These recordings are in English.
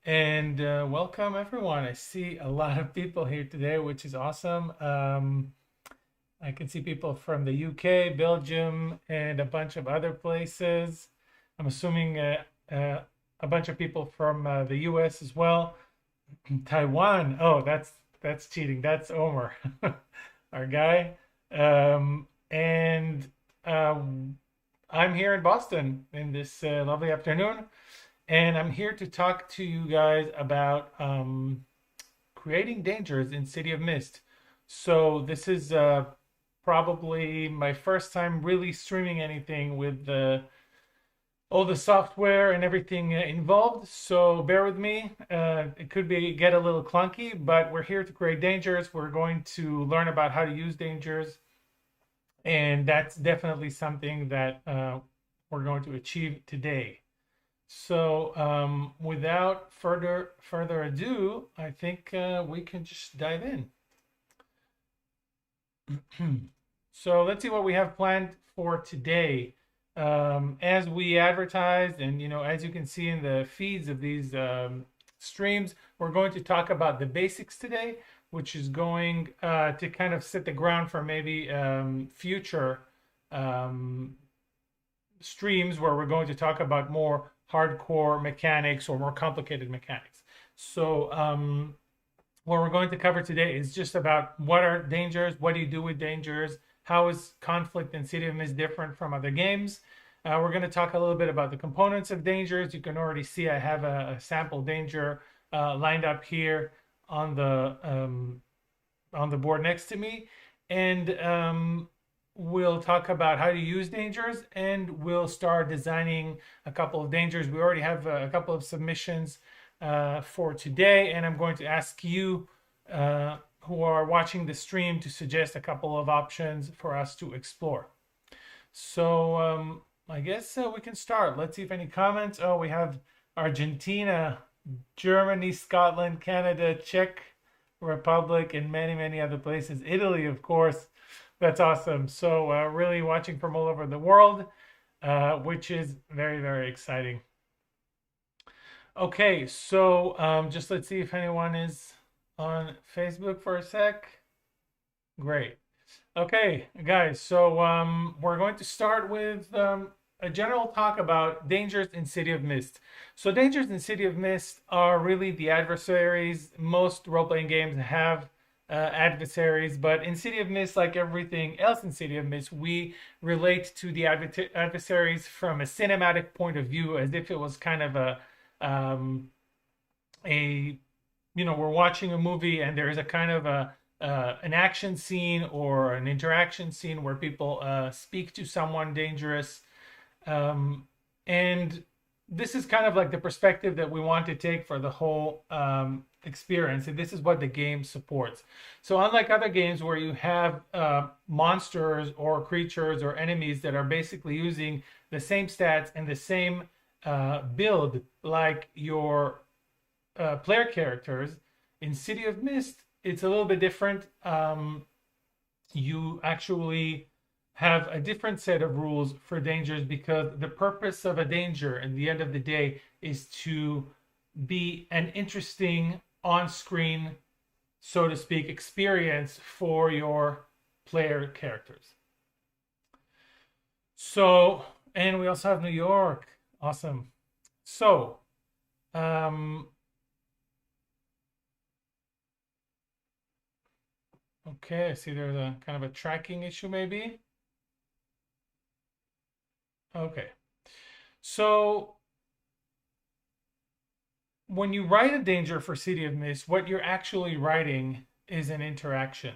And welcome everyone. I see a lot of people here today, which is awesome. I can see people from the UK, Belgium, and a bunch of other places. I'm assuming uh, a bunch of people from the US as well. Taiwan. Oh, that's cheating. That's Omer, our guy. And I'm here in Boston in this lovely afternoon. And I'm here to talk to you guys about creating dangers in City of Mist. So this is probably my first time really streaming anything with all the software and everything involved. So bear with me. It could get a little clunky, but we're here to create dangers. We're going to learn about how to use dangers, and that's definitely something that we're going to achieve today. So, without further ado, I think we can just dive in. So let's see what we have planned for today. As we advertised, and as you can see in the feeds of these streams, we're going to talk about the basics today, which is going to kind of set the ground for maybe future um, streams where we're going to talk about more hardcore mechanics or more complicated mechanics. So what we're going to cover today is just about what are dangers, what do you do with dangers, how is conflict in City of Mist different from other games. We're going to talk a little bit about the components of dangers. You can already see I have a sample danger lined up here on the board next to me, and we'll talk about how to use dangers, and we'll start designing a couple of dangers. We already have a couple of submissions for today, and I'm going to ask you who are watching the stream to suggest a couple of options for us to explore. So I guess we can start. Let's see if any comments. Oh, we have Argentina, Germany, Scotland, Canada, Czech Republic, and many other places. Italy, of course. That's awesome. So really watching from all over the world, which is very exciting. Okay, so just let's see if anyone is on Facebook for a sec. Great. Okay, guys, so we're going to start with a general talk about dangers in City of Mist. So dangers in City of Mist are really the adversaries. Most role-playing games have adversaries, but in City of Mist, like everything else in City of Mist, we relate to the adversaries from a cinematic point of view, as if it was kind of um, a we're watching a movie and there is a kind of an action scene or an interaction scene where people speak to someone dangerous, and this is kind of like the perspective that we want to take for the whole experience, and this is what the game supports. So unlike other games where you have monsters or creatures or enemies that are basically using the same stats and the same build like your player characters, in City of Mist it's a little bit different. You actually have a different set of rules for dangers, because the purpose of a danger at the end of the day is to be an interesting on-screen, so to speak, experience for your player characters. So, and we also have New York. Awesome. So, okay, I see there's a kind of a tracking issue maybe. Okay. So when you write a danger for City of Mist, what you're actually writing is an interaction.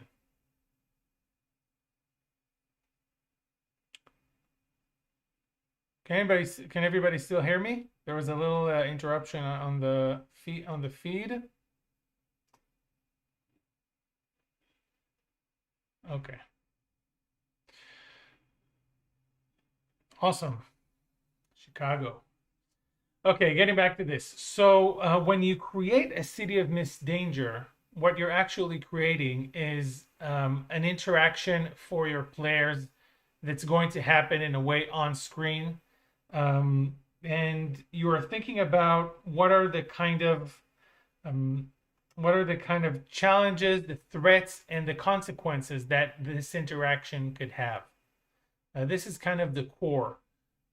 Can everybody still hear me? There was a little interruption on the feed. Okay. Awesome. Chicago. Okay, getting back to this. So when you create a City of Mist danger, what you're actually creating is an interaction for your players that's going to happen in a way on screen. and you are thinking about um, what are the kind of challenges, the threats, and the consequences that this interaction could have. This is kind of the core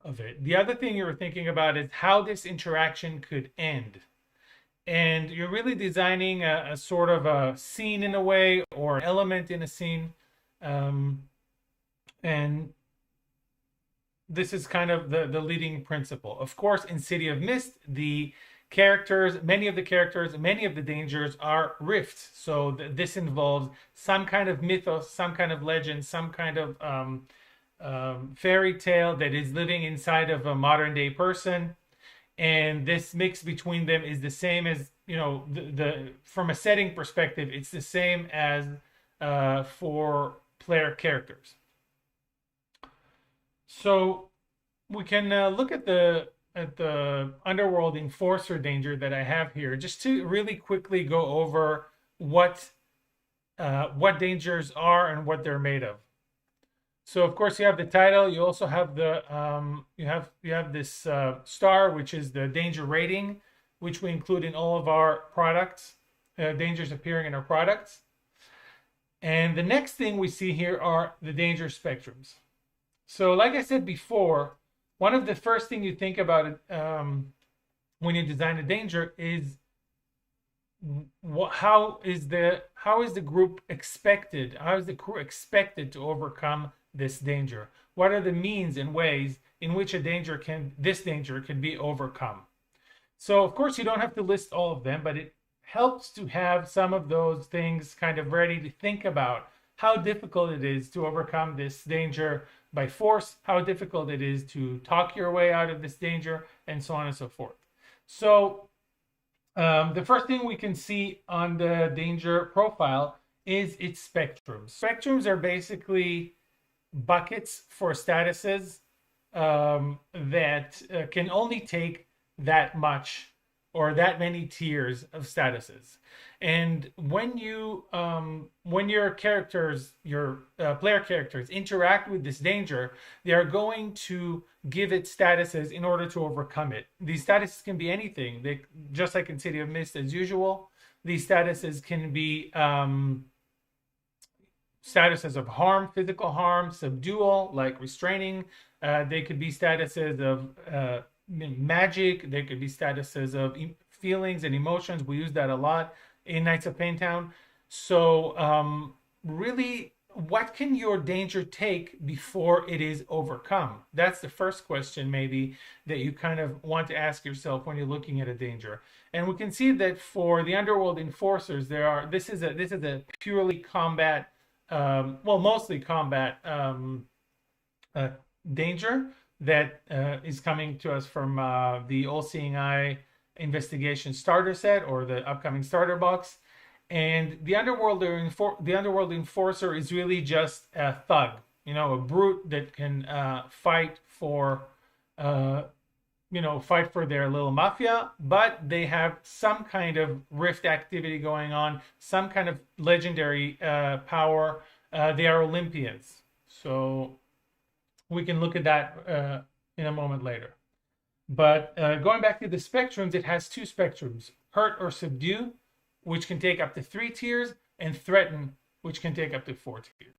of it. The other thing you're thinking about is how this interaction could end. And you're really designing a sort of a scene in a way, or an element in a scene. Um, and this is kind of the leading principle. Of course, in City of Mist, many of the dangers are rifts. So this involves some kind of mythos, some kind of legend, some kind of fairy tale that is living inside of a modern day person. And this mix between them is the same as, the from a setting perspective, it's the same as for player characters. So we can look at the underworld enforcer danger that I have here, just to really quickly go over what dangers are and what they're made of. So of course you have the title. You also have you have this star, which is the danger rating, which we include in all of our products. Dangers appearing in our products. And the next thing we see here are the danger spectrums. So, like I said before, one of the first thing you think about when you design a danger is how is the group expected? How is the crew expected to overcome this danger? What are the means and ways in which this danger can be overcome? So, of course, you don't have to list all of them, but it helps to have some of those things kind of ready to think about how difficult it is to overcome this danger by force, how difficult it is to talk your way out of this danger, and so on and so forth. So the first thing we can see on the danger profile is its spectrums. Spectrums are basically buckets for statuses that can only take that much or that many tiers of statuses. And when your player characters interact with this danger, they are going to give it statuses in order to overcome it. These statuses can be anything. They, just like in City of Mist as usual, these statuses can be statuses of harm, physical harm, subdual, like restraining. They could be statuses of magic. They could be statuses of feelings and emotions. We use that a lot in Knights of Paintown. So really, what can your danger take before it is overcome? That's the first question maybe that you kind of want to ask yourself when you're looking at a danger. And we can see that for the Underworld Enforcers, this is a purely combat, mostly combat danger that is coming to us from the All Seeing Eye Investigation starter set, or the upcoming starter box. And the Underworld Enforcer is really just a thug, a brute that can fight for their little mafia, but they have some kind of rift activity going on, some kind of legendary power. They are Olympians. So we can look at that in a moment later. But going back to the spectrums, it has two spectrums: hurt or subdue, which can take up to 3 tiers, and threaten, which can take up to 4 tiers.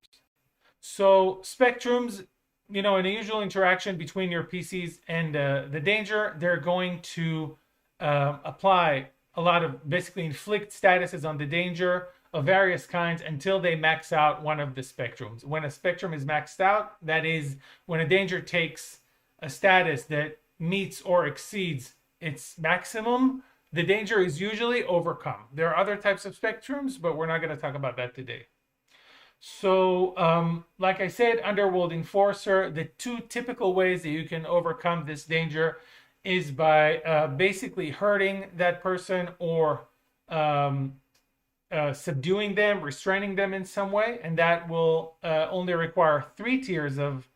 So spectrums, in a usual interaction between your PCs and the danger, they're going to apply a lot of, basically inflict statuses on the danger of various kinds until they max out one of the spectrums. When a spectrum is maxed out, that is when a danger takes a status that meets or exceeds its maximum, the danger is usually overcome. There are other types of spectrums, but we're not going to talk about that today. So, like I said, Underworld Enforcer, the two typical ways that you can overcome this danger is by basically hurting that person, or subduing them, restraining them in some way, and that will only require 3 tiers of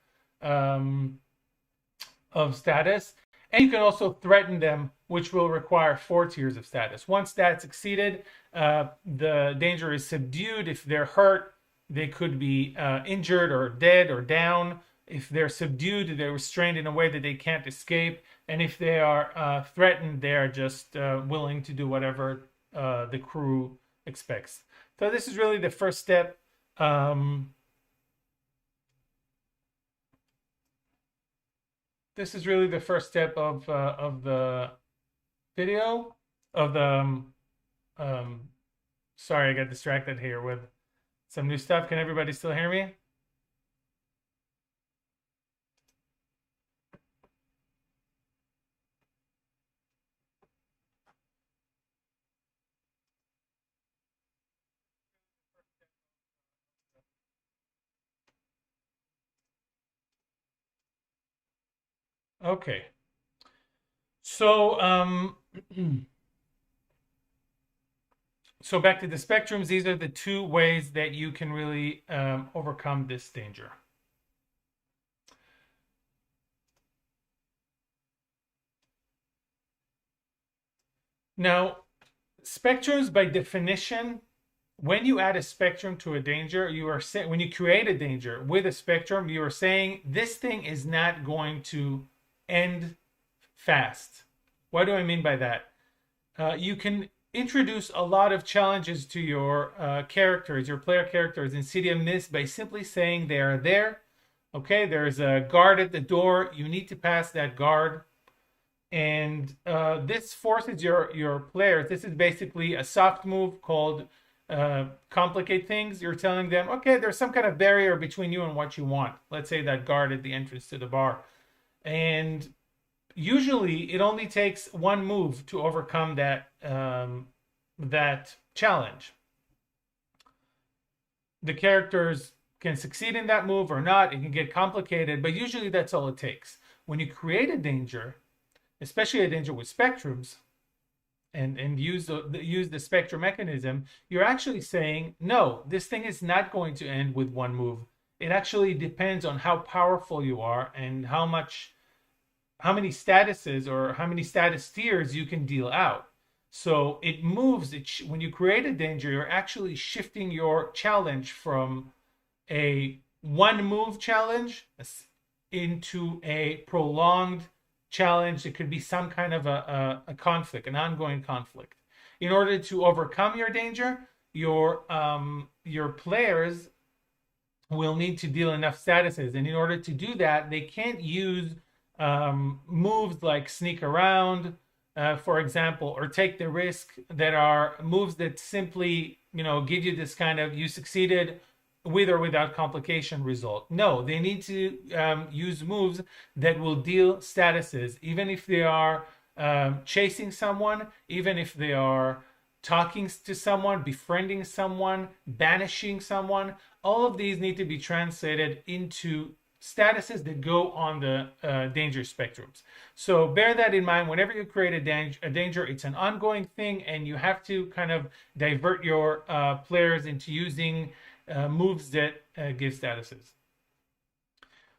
status. And you can also threaten them, which will require 4 tiers of status. Once that's exceeded, the danger is subdued. If they're hurt, they could be injured or dead or down. If they're subdued, they're restrained in a way that they can't escape. And if they are threatened, they are just willing to do whatever the crew expects. So this is really the first step. This is really the first step of the video of the. Sorry, I got distracted here with some new stuff. Can everybody still hear me? Okay. So so back to the spectrums. These are the two ways that you can really overcome this danger. Now, spectrums by definition, when you add a spectrum to a danger, you are when you create a danger with a spectrum, you are saying this thing is not going to end fast. What do I mean by that? You can introduce a lot of challenges to your characters, your player characters in City of Mist by simply saying they are there. Okay, there's a guard at the door. You need to pass that guard. And this forces your players. This is basically a soft move called complicate things. You're telling them, okay, there's some kind of barrier between you and what you want. Let's say that guard at the entrance to the bar. And usually it only takes one move to overcome that that challenge. The characters can succeed in that move or not. It can get complicated, but usually that's all it takes. When you create a danger, especially a danger with spectrums, and use the spectrum mechanism, you're actually saying, no, this thing is not going to end with one move. It actually depends on how powerful you are and how many statuses or how many status tiers you can deal out. So it moves. When you create a danger, you're actually shifting your challenge from a one move challenge into a prolonged challenge. It could be some kind of a conflict, an ongoing conflict. In order to overcome your danger, your players will need to deal enough statuses, and in order to do that, they can't use moves like sneak around, for example, or take the risk, that are moves that simply, give you this kind of you succeeded with or without complication result. No, they need to use moves that will deal statuses, even if they are chasing someone, even if they are talking to someone, befriending someone, banishing someone. All of these need to be translated into statuses that go on the danger spectrums. So bear that in mind. Whenever you create a danger, it's an ongoing thing, and you have to kind of divert your players into using moves that give statuses.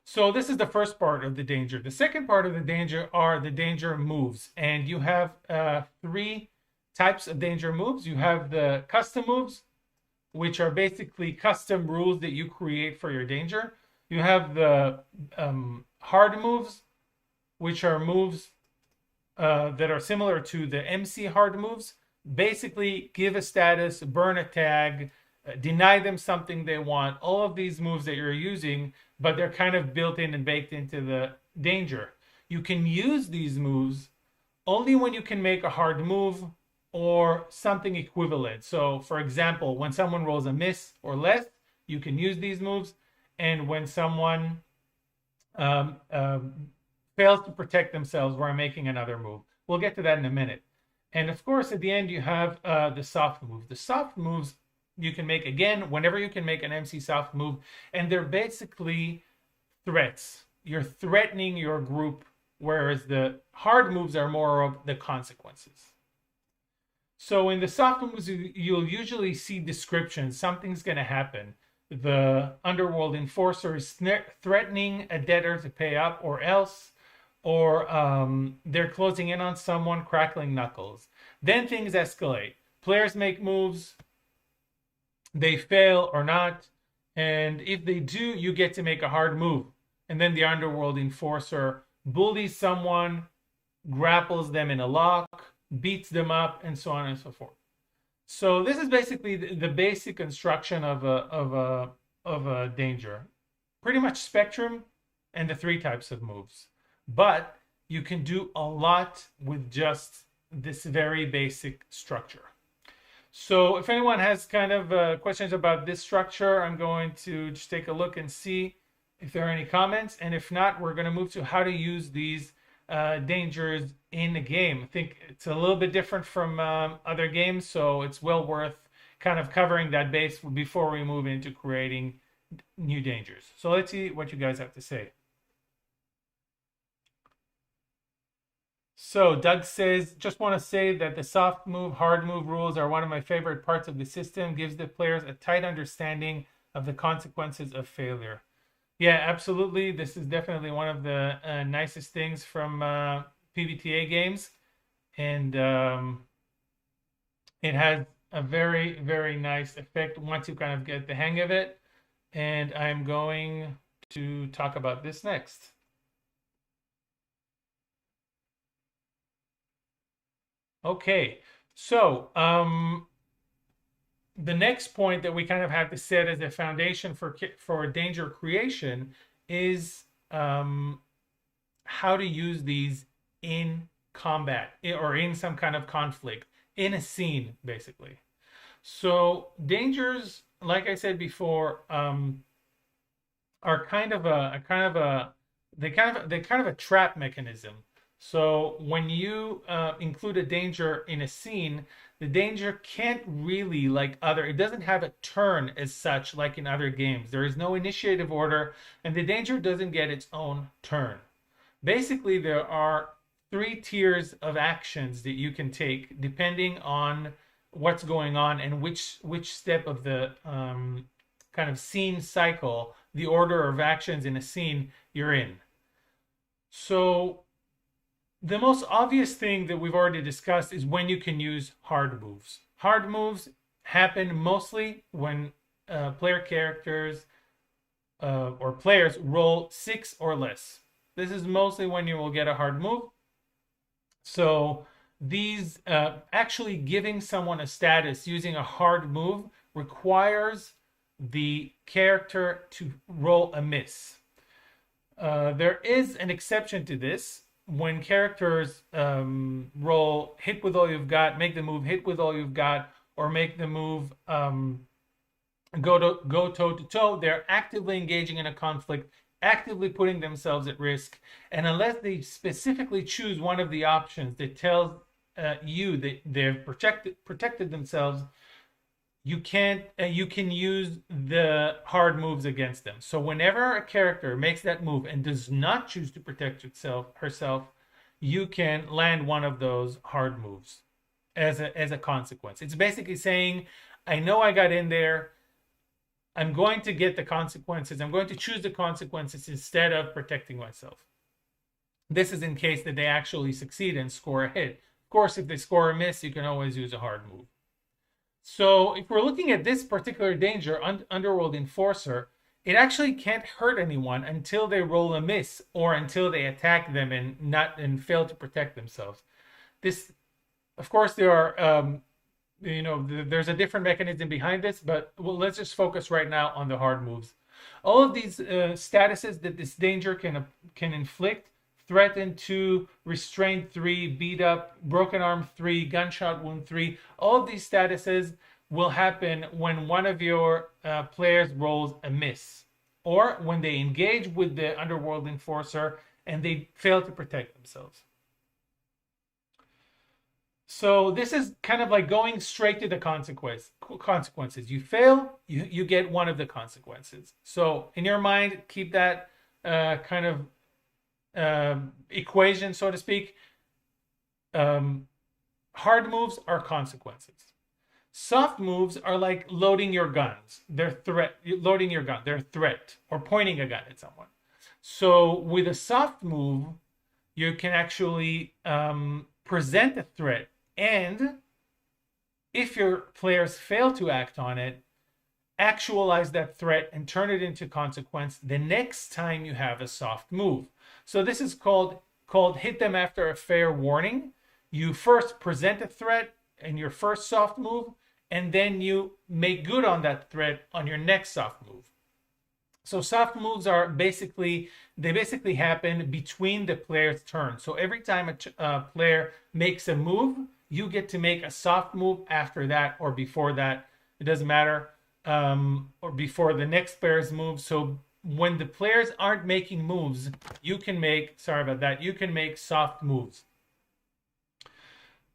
So this is the first part of the danger. The second part of the danger are the danger moves, and you have three types of danger moves. You have the custom moves, which are basically custom rules that you create for your danger. You have the hard moves, which are moves that are similar to the MC hard moves. Basically, give a status, burn a tag, deny them something they want. All of these moves that you're using, but they're kind of built in and baked into the danger. You can use these moves only when you can make a hard move or something equivalent. So, for example, when someone rolls a miss or less, you can use these moves. And when someone fails to protect themselves while making another move. We'll get to that in a minute. And of course, at the end, you have the soft moves. The soft moves you can make, again, whenever you can make an MC soft move, and they're basically threats. You're threatening your group, whereas the hard moves are more of the consequences. So in the soft moves, you'll usually see descriptions. Something's going to happen. The underworld enforcer is threatening a debtor to pay up or else, or they're closing in on someone, crackling knuckles. Then things escalate. Players make moves, they fail or not, and if they do, you get to make a hard move. and then the underworld enforcer bullies someone, grapples them in a lock, beats them up, and so on and so forth. So this is basically the basic construction of a danger. Pretty much spectrum and the three types of moves. But you can do a lot with just this very basic structure. So if anyone has kind of questions about this structure, I'm going to just take a look and see if there are any comments. And if not, we're going to move to how to use these dangers in the game. I think it's a little bit different from other games, so it's well worth kind of covering that base before we move into creating new dangers. So let's see what you guys have to say. So Doug says, just want to say that the soft move, hard move rules are one of my favorite parts of the system. Gives the players a tight understanding of the consequences of failure. Yeah, absolutely. This is definitely one of the nicest things from PBTA games. And it has a very, very nice effect once you kind of get the hang of it. And I'm going to talk about this next. Okay, so the next point that we kind of have to set as a foundation for danger creation is how to use these in combat or in some kind of conflict, in a scene, basically. So dangers, like I said before, are kind of a trap mechanism. So when you include a danger in a scene, the danger can't really, it doesn't have a turn as such like in other games. There is no initiative order, and the danger doesn't get its own turn. Basically, there are 3 tiers of actions that you can take depending on what's going on and which step of the kind of scene cycle, the order of actions in a scene you're in. So the most obvious thing that we've already discussed is when you can use hard moves. Hard moves happen mostly when player characters or players roll 6 or less. This is mostly when you will get a hard move. So these actually giving someone a status using a hard move requires the character to roll a miss. There is an exception to this. When characters roll hit with all you've got, make the move hit with all you've got, or make the move go toe to toe, they're actively engaging in a conflict, actively putting themselves at risk. And unless they specifically choose one of the options that tells you that they've protected themselves, you can use the hard moves against them. So whenever a character makes that move and does not choose to protect herself, you can land one of those hard moves as a consequence. It's basically saying, I know I got in there, I'm going to get the consequences, I'm going to choose the consequences instead of protecting myself. This is in case that they actually succeed and score a hit. Of course, if they score a miss, you can always use a hard move. So if we're looking at this particular danger, Underworld Enforcer, it actually can't hurt anyone until they roll a miss or until they attack them and fail to protect themselves. This, of course, there are there's a different mechanism behind this, but let's just focus right now on the hard moves. All of these statuses that this danger can inflict: threaten 2, restrained 3, beat up, broken arm 3, gunshot wound 3. All of these statuses will happen when one of your players rolls a miss, or when they engage with the Underworld Enforcer and they fail to protect themselves. So this is kind of like going straight to the consequences. You fail, you get one of the consequences. So in your mind, keep that kind of equation, so to speak. Hard moves are consequences. Soft moves are like loading your guns. They're loading your gun. They're a threat, or pointing a gun at someone. So with a soft move, you can actually present a threat, and if your players fail to act on it, actualize that threat and turn it into consequence the next time you have a soft move. So this is called hit them after a fair warning. You first present a threat in your first soft move, and then you make good on that threat on your next soft move. So soft moves are basically happen between the player's turn. So every time a player makes a move, you get to make a soft move after that or before that. It doesn't matter. Or before the next player's move. So when the players aren't making moves, you can make soft moves.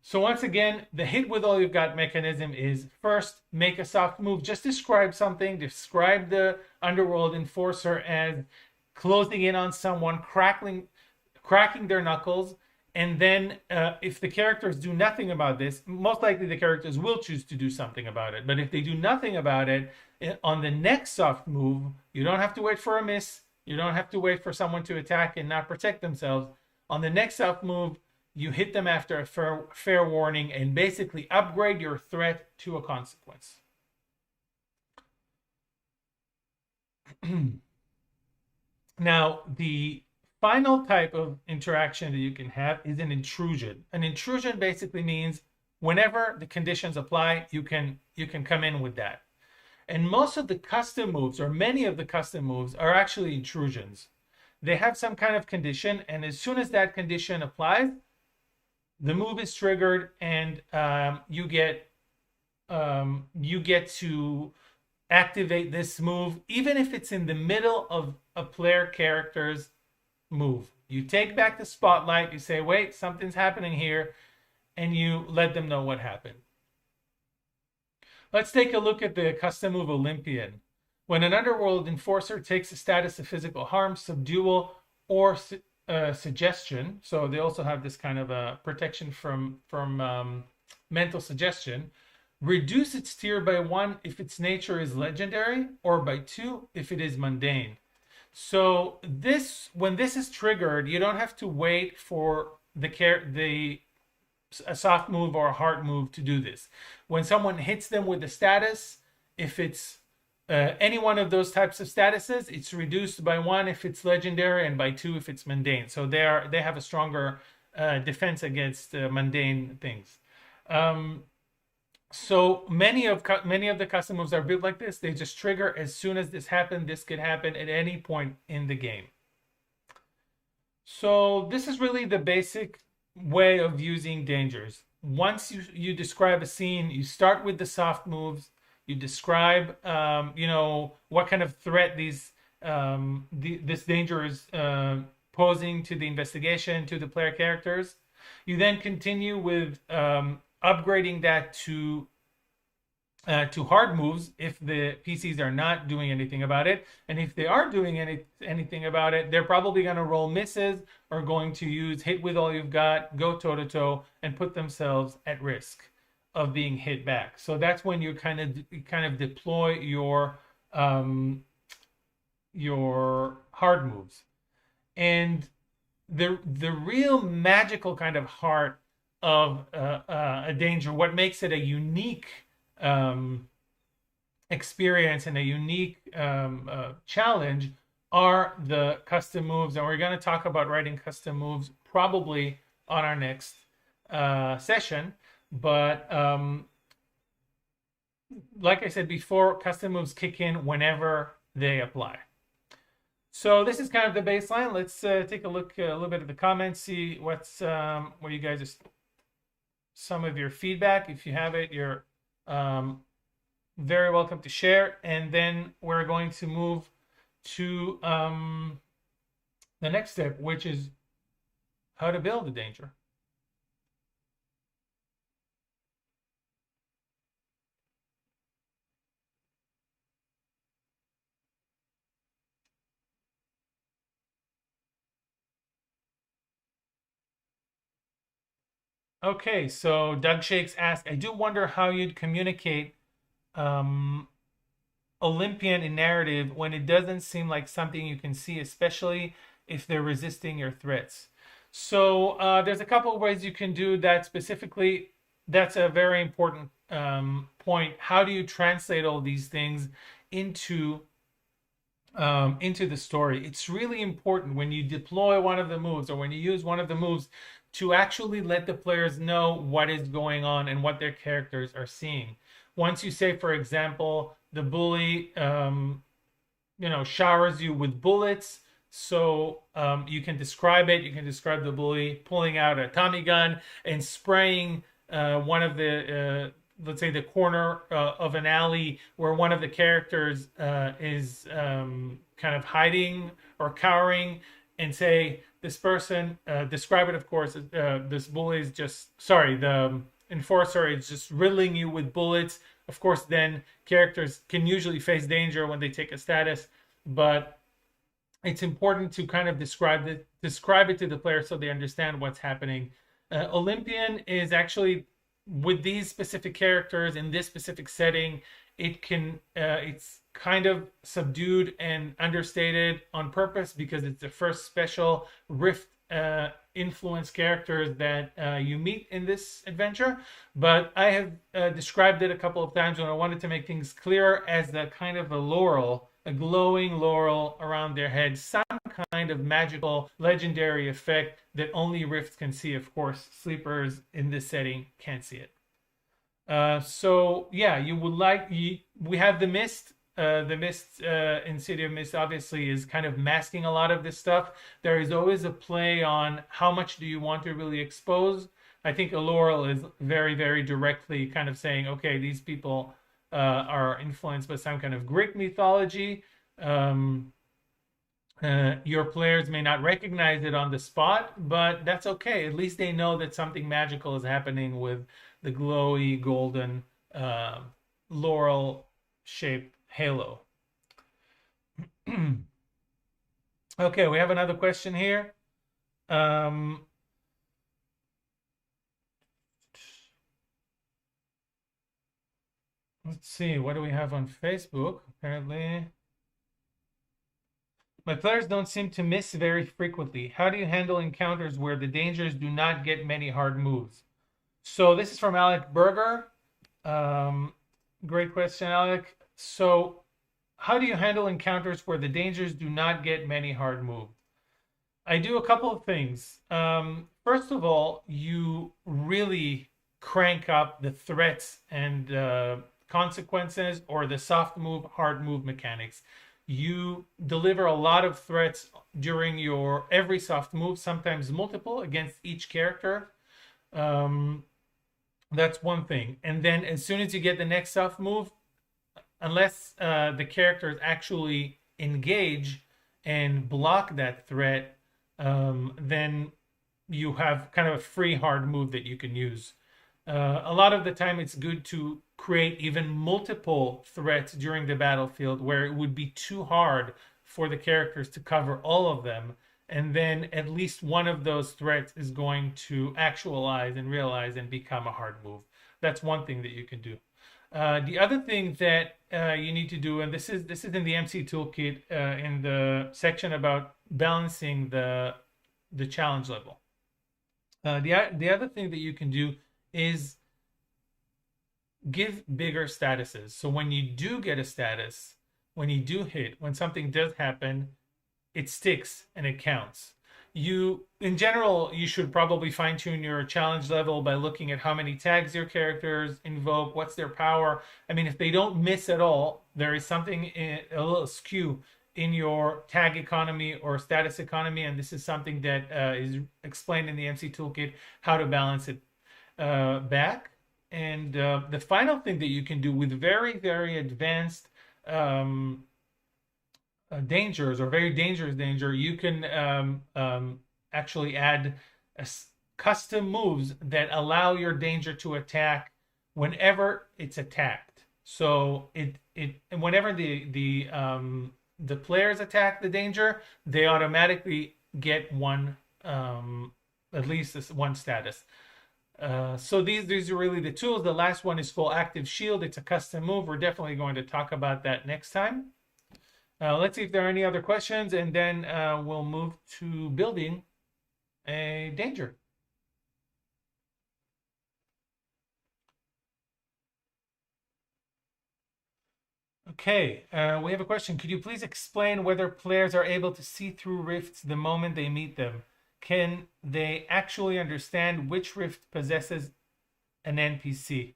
So once again, the hit with all you've got mechanism is first make a soft move. Just describe something. Describe the underworld enforcer as closing in on someone, cracking their knuckles. And then if the characters do nothing about this, most likely the characters will choose to do something about it. But if they do nothing about it, on the next soft move, you don't have to wait for a miss. You don't have to wait for someone to attack and not protect themselves. On the next soft move, you hit them after a fair warning and basically upgrade your threat to a consequence. Now, the final type of interaction that you can have is an intrusion. An intrusion basically means whenever the conditions apply, you can come in with that. And most of the custom moves, or many of the custom moves, are actually intrusions. They have some kind of condition, and as soon as that condition applies, the move is triggered, and you get to activate this move, even if it's in the middle of a player character's move. You take back the spotlight, you say, wait, something's happening here, and you let them know what happened. Let's take a look at the custom move Olympian. When an underworld enforcer takes a status of physical harm, subdual, or suggestion, so they also have this kind of a protection from mental suggestion, reduce its tier by 1 if its nature is legendary, or by 2 if it is mundane. So when this is triggered, you don't have to wait for a soft move or a hard move to do this. When someone hits them with a status, if it's any one of those types of statuses, it's reduced by 1 if it's legendary and by 2 if it's mundane. So they have a stronger defense against mundane things. So many of the custom moves are built like this. They just trigger as soon as this happens. This could happen at any point in the game. So this is really the basic way of using dangers. Once you describe a scene, you start with the soft moves. You describe, what kind of threat this danger is posing to the investigation, to the player characters. You then continue with upgrading that to hard moves if the PCs are not doing anything about it. And if they are doing anything about it, they're probably going to roll misses or going to use hit with all you've got, go toe-to-toe, and put themselves at risk of being hit back. So that's when you kind of deploy your hard moves. And the real magical kind of heart of a danger, what makes it a unique experience and a unique challenge, are the custom moves. And we're going to talk about writing custom moves probably on our next session. But like I said before, custom moves kick in whenever they apply. So this is kind of the baseline. Let's take a look a little bit at the comments, see what you guys are, some of your feedback. If you have it, you're very welcome to share. And then we're going to move to the next step, which is how to build a danger. Okay, so Doug Shakes asked, I do wonder how you'd communicate Olympian in narrative when it doesn't seem like something you can see, especially if they're resisting your threats. So there's a couple of ways you can do that specifically. That's a very important point, how do you translate all these things into the story? It's really important when you deploy one of the moves or when you use one of the moves to actually let the players know what is going on and what their characters are seeing. Once you say, for example, the bully, showers you with bullets, so you can describe it. You can describe the bully pulling out a Tommy gun and spraying one of the let's say the corner of an alley where one of the characters is kind of hiding or cowering, and say this person, describe it, of course, this bully is just, sorry, the enforcer is just riddling you with bullets. Of course, then characters can usually face danger when they take a status, but it's important to kind of describe it to the player so they understand what's happening. Olympian is actually, with these specific characters in this specific setting, it's kind of subdued and understated on purpose because it's the first special rift influence characters that you meet in this adventure. But I have described it a couple of times when I wanted to make things clearer as the kind of a glowing laurel around their head, some kind of magical legendary effect that only Rifts can see. Of course, sleepers in this setting can't see it. So yeah, we have the mist. The mist in City of Mist obviously is kind of masking a lot of this stuff. There is always a play on how much do you want to really expose. I think a laurel is very, very directly kind of saying, okay, these people are influenced by some kind of Greek mythology. Your players may not recognize it on the spot, but that's okay. At least they know that something magical is happening with the glowy golden laurel shaped halo. Okay, we have another question here. Let's see, what do we have on Facebook? Apparently, my players don't seem to miss very frequently. How do you handle encounters where the dangers do not get many hard moves? So this is from Alec Berger. Great question, Alec. So how do you handle encounters where the dangers do not get many hard moves? I do a couple of things. First of all, you really crank up the threats and consequences, or the soft move, hard move mechanics. You deliver a lot of threats during your every soft move, sometimes multiple against each character. That's one thing. And then as soon as you get the next soft move, unless the characters actually engage and block that threat, then you have kind of a free hard move that you can use. A lot of the time it's good to create even multiple threats during the battlefield where it would be too hard for the characters to cover all of them, and then at least one of those threats is going to actualize and realize and become a hard move. That's one thing that you can do. The other thing that you need to do, and this is in the MC Toolkit in the section about balancing the challenge level. The other thing that you can do is give bigger statuses. So when you do get a status, when you do hit, when something does happen, it sticks and it counts. In general, you should probably fine tune your challenge level by looking at how many tags your characters invoke, what's their power. I mean, if they don't miss at all, there is something a little skew in your tag economy or status economy, and this is something that is explained in the MC Toolkit, how to balance it back. And the final thing that you can do with very, very advanced dangers or very dangerous danger, you can actually add custom moves that allow your danger to attack whenever it's attacked. So whenever the players attack the danger, they automatically get one, at least one status. So these are really the tools. The last one is called Active Shield. It's a custom move. We're definitely going to talk about that next time. Let's see if there are any other questions, and then we'll move to building a danger. Okay, we have a question. Could you please explain whether players are able to see through rifts the moment they meet them? Can they actually understand which rift possesses an NPC?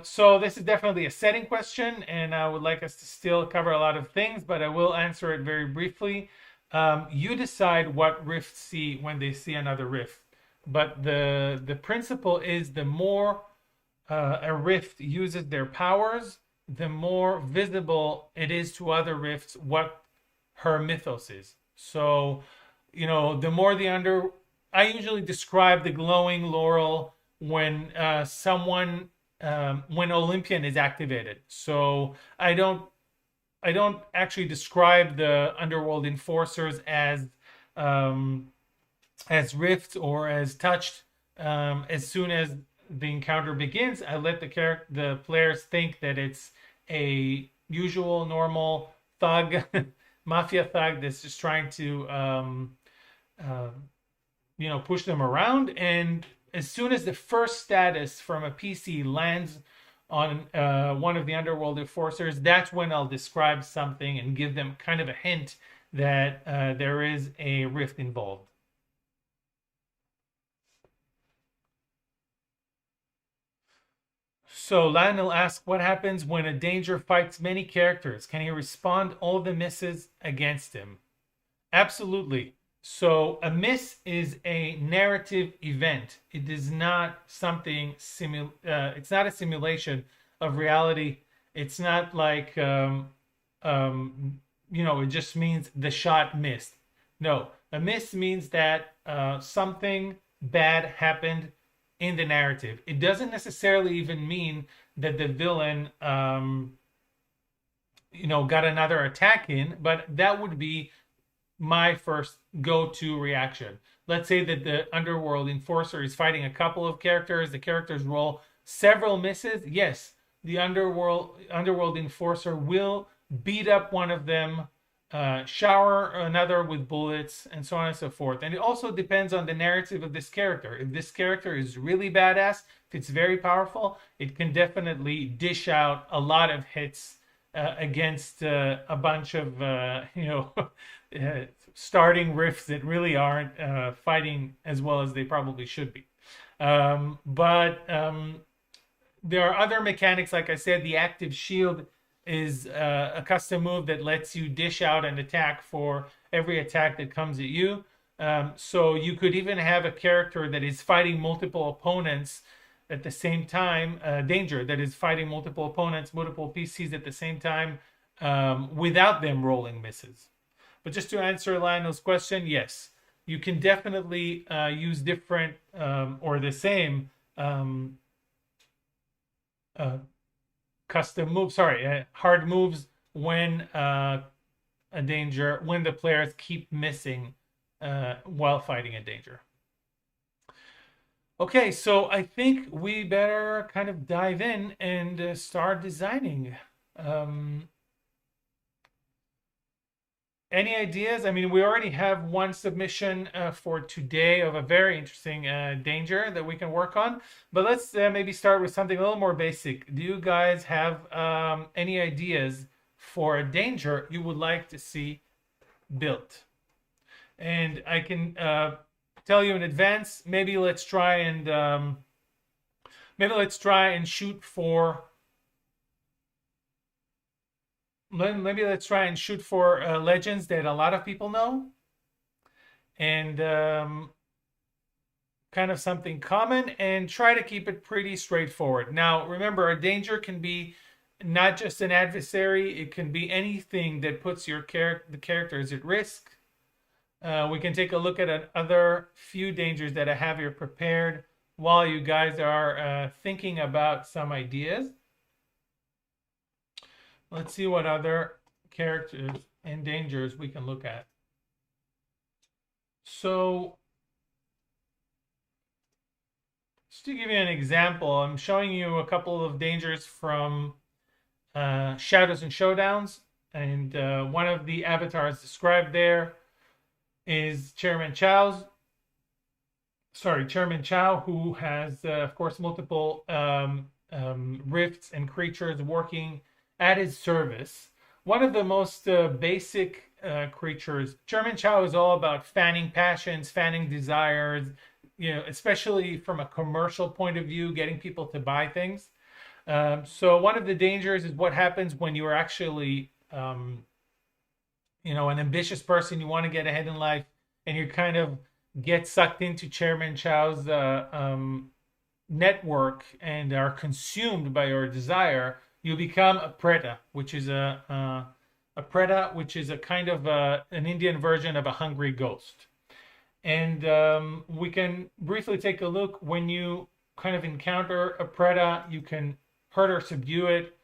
So this is definitely a setting question, and I would like us to still cover a lot of things, but I will answer it very briefly. You decide what rifts see when they see another rift, but the principle is the more a rift uses their powers, the more visible it is to other rifts what her mythos is. So, the more the under. I usually describe the glowing laurel when when Olympian is activated. So I don't actually describe the underworld enforcers as rift or as touched. As soon as the encounter begins, I let the players think that it's a usual, normal thug, mafia thug that's just trying to, uh, push them around. And as soon as the first status from a PC lands on one of the underworld enforcers, that's when I'll describe something and give them kind of a hint that there is a rift involved. So Lionel asks, what happens when a danger fights many characters? Can he respond all the misses against him? Absolutely. So a miss is a narrative event. It is not something it's not a simulation of reality. It's not like it just means the shot missed. No, a miss means that something bad happened in the narrative. It doesn't necessarily even mean that the villain, got another attack in, but that would be my first go-to reaction. Let's say that the underworld enforcer is fighting a couple of characters. The characters roll several misses. Yes, the underworld enforcer will beat up one of them, shower another with bullets, and so on and so forth. And it also depends on the narrative of this character. If this character is really badass, if it's very powerful, it can definitely dish out a lot of hits against a bunch of starting rifts that really aren't fighting as well as they probably should be. But there are other mechanics. Like I said, the active shield is a custom move that lets you dish out an attack for every attack that comes at you. So you could even have a character that is fighting multiple opponents at the same time, danger that is fighting multiple opponents, multiple PCs at the same time, without them rolling misses. But just to answer Lionel's question, yes, you can definitely use different or the same custom moves, hard moves when when the players keep missing while fighting a danger. Okay, so I think we better kind of dive in and start designing. Any ideas? I mean, we already have one submission for today of a very interesting danger that we can work on. But let's maybe start with something a little more basic. Do you guys have any ideas for a danger you would like to see built? And I can tell you in advance. Maybe let's try and shoot for. Maybe let's try and shoot for legends that a lot of people know, and kind of something common, and try to keep it pretty straightforward. Now, remember, a danger can be not just an adversary; it can be anything that puts the characters at risk. We can take a look at other few dangers that I have here prepared while you guys are thinking about some ideas. Let's see what other characters and dangers we can look at. So, just to give you an example, I'm showing you a couple of dangers from Shadows and Showdowns. And one of the avatars described there is Chairman Chow, who has, of course, multiple rifts and creatures working at his service. One of the most basic creatures. Chairman Chow is all about fanning passions, fanning desires, especially from a commercial point of view, getting people to buy things. So one of the dangers is what happens when you are actually, an ambitious person. You want to get ahead in life, and you kind of get sucked into Chairman Chow's network and are consumed by your desire. You become a preda, which is a kind of an Indian version of a hungry ghost. And we can briefly take a look. When you kind of encounter a preda, you can hurt or subdue it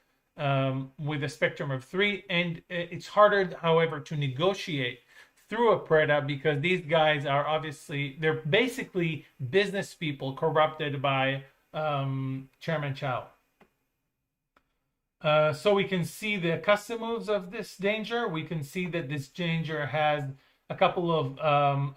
with a spectrum of 3. And it's harder, however, to negotiate through a preda because these guys are obviously, they're basically business people corrupted by Chairman Chow. So we can see the custom moves of this danger. We can see that this danger has a couple of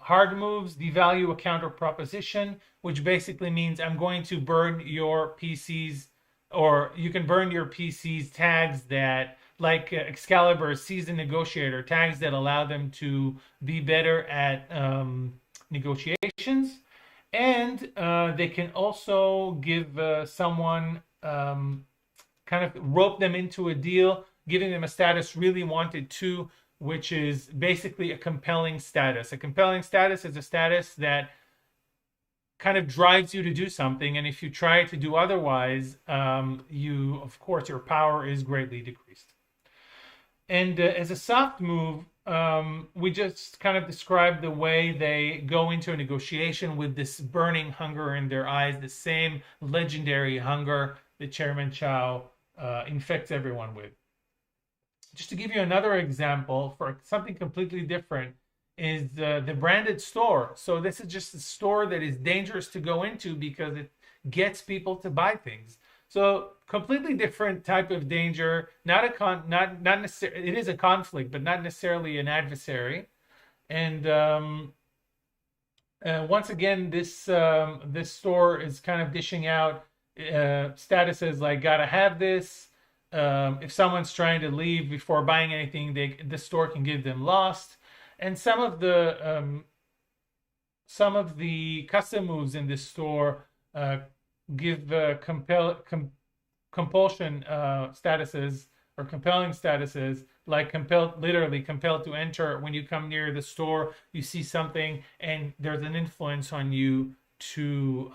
hard moves. Devalue a counter proposition, which basically means I'm going to burn your PCs, or you can burn your PCs tags that, like Excalibur's Seasoned Negotiator, tags that allow them to be better at negotiations. And they can also give someone, kind of rope them into a deal, giving them a status really wanted to, which is basically a compelling status. A compelling status is a status that kind of drives you to do something, and if you try to do otherwise, of course, your power is greatly decreased. And as a soft move, we just kind of described the way they go into a negotiation with this burning hunger in their eyes, the same legendary hunger that Chairman Chow infects everyone with. Just to give you another example for something completely different is the branded store. So this is just a store that is dangerous to go into because it gets people to buy things. So completely different type of danger. Not necessarily. It is a conflict, but not necessarily an adversary. And once again, this store is kind of dishing out statuses like "gotta have this." If someone's trying to leave before buying anything, the store can give them lost. And some of the custom moves in this store give compulsion statuses or compelling statuses, like literally compelled to enter. When you come near the store, you see something, and there's an influence on you to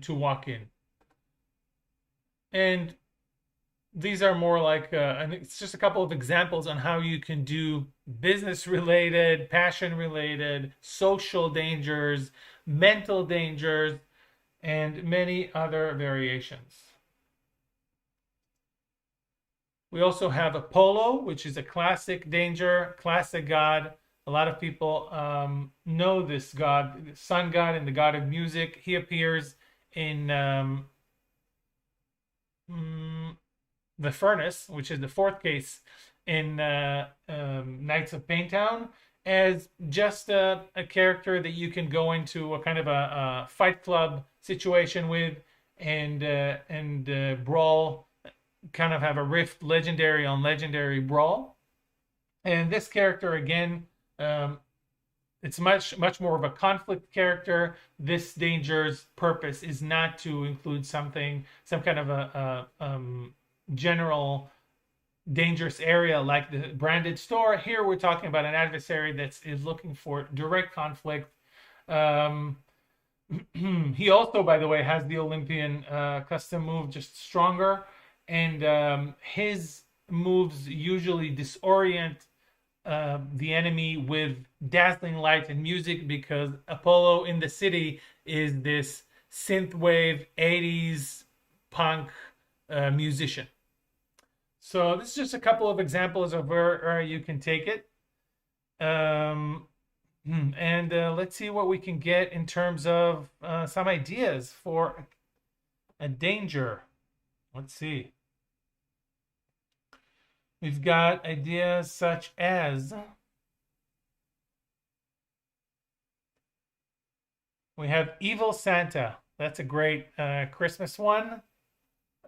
walk in. And these are more like, and it's just a couple of examples on how you can do business-related, passion-related, social dangers, mental dangers, and many other variations. We also have Apollo, which is a classic danger, classic god. A lot of people know this god, the sun god and the god of music. He appears in the Furnace, which is the 4th case in Knights of Paintown, as just a character that you can go into a kind of a fight club situation with and brawl, kind of have a rift, legendary on legendary brawl. And this character, again, it's much more of a conflict character. This danger's purpose is not to include some kind of a general dangerous area like the branded store. Here we're talking about an adversary that is looking for direct conflict. He also, by the way, has the Olympian custom move, just stronger, and his moves usually disorient the enemy with dazzling light and music, because Apollo in the city is this synthwave 80s punk musician. So this is just a couple of examples of where you can take it. And let's see what we can get in terms of some ideas for a danger. Let's see. We've got ideas such as we have Evil Santa. That's a great Christmas one.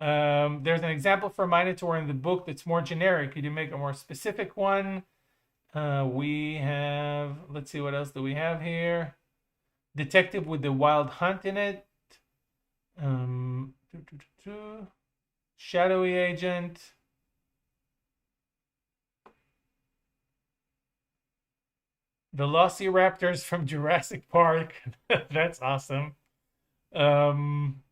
There's an example for Minotaur in the book that's more generic. Could you make a more specific one? We have, let's see, what else do we have here? Detective with the wild hunt in it. Um, Shadowy agent. Velociraptors from Jurassic Park. That's awesome. Um,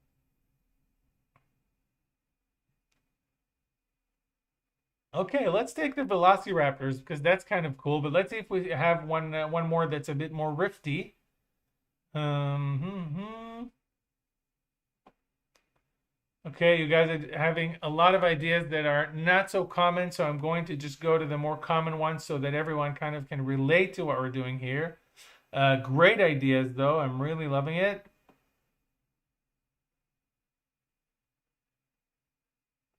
okay, let's take the Velociraptors because that's kind of cool. But let's see if we have one more that's a bit more rifty. Okay, you guys are having a lot of ideas that are not so common, so I'm going to just go to the more common ones so that everyone kind of can relate to what we're doing here. Great ideas, though. I'm really loving it.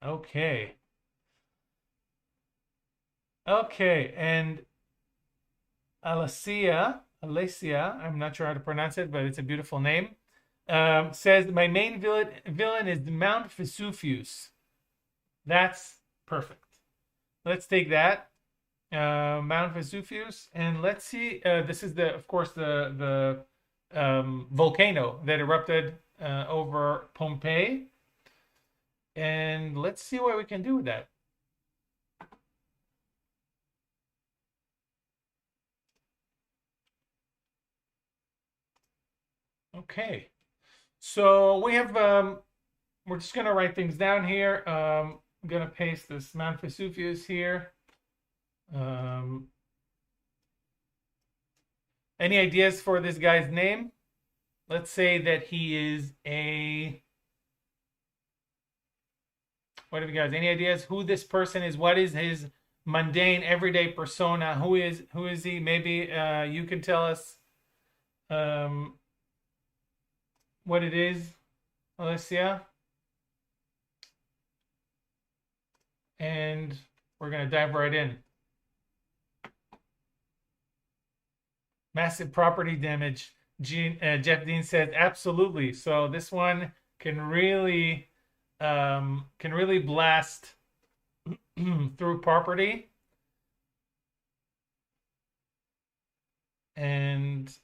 Okay. Okay, and Alessia, I'm not sure how to pronounce it, but it's a beautiful name. Says my main villain is Mount Vesuvius. That's perfect. Let's take that. Mount Vesuvius, and let's see. This is of course, the volcano that erupted over Pompeii, and let's see what we can do with that. Okay, so we have. We're just gonna write things down here. I'm gonna paste this Mount Vesuvius here. Any ideas for this guy's name? Let's say that he is a. What have you guys? Any ideas who this person is? What is his mundane, everyday persona? Who is he? Maybe you can tell us um, what it is, Alessia, and we're gonna dive right in. Massive property damage. Jeff Dean says absolutely. So this one can really blast through property, and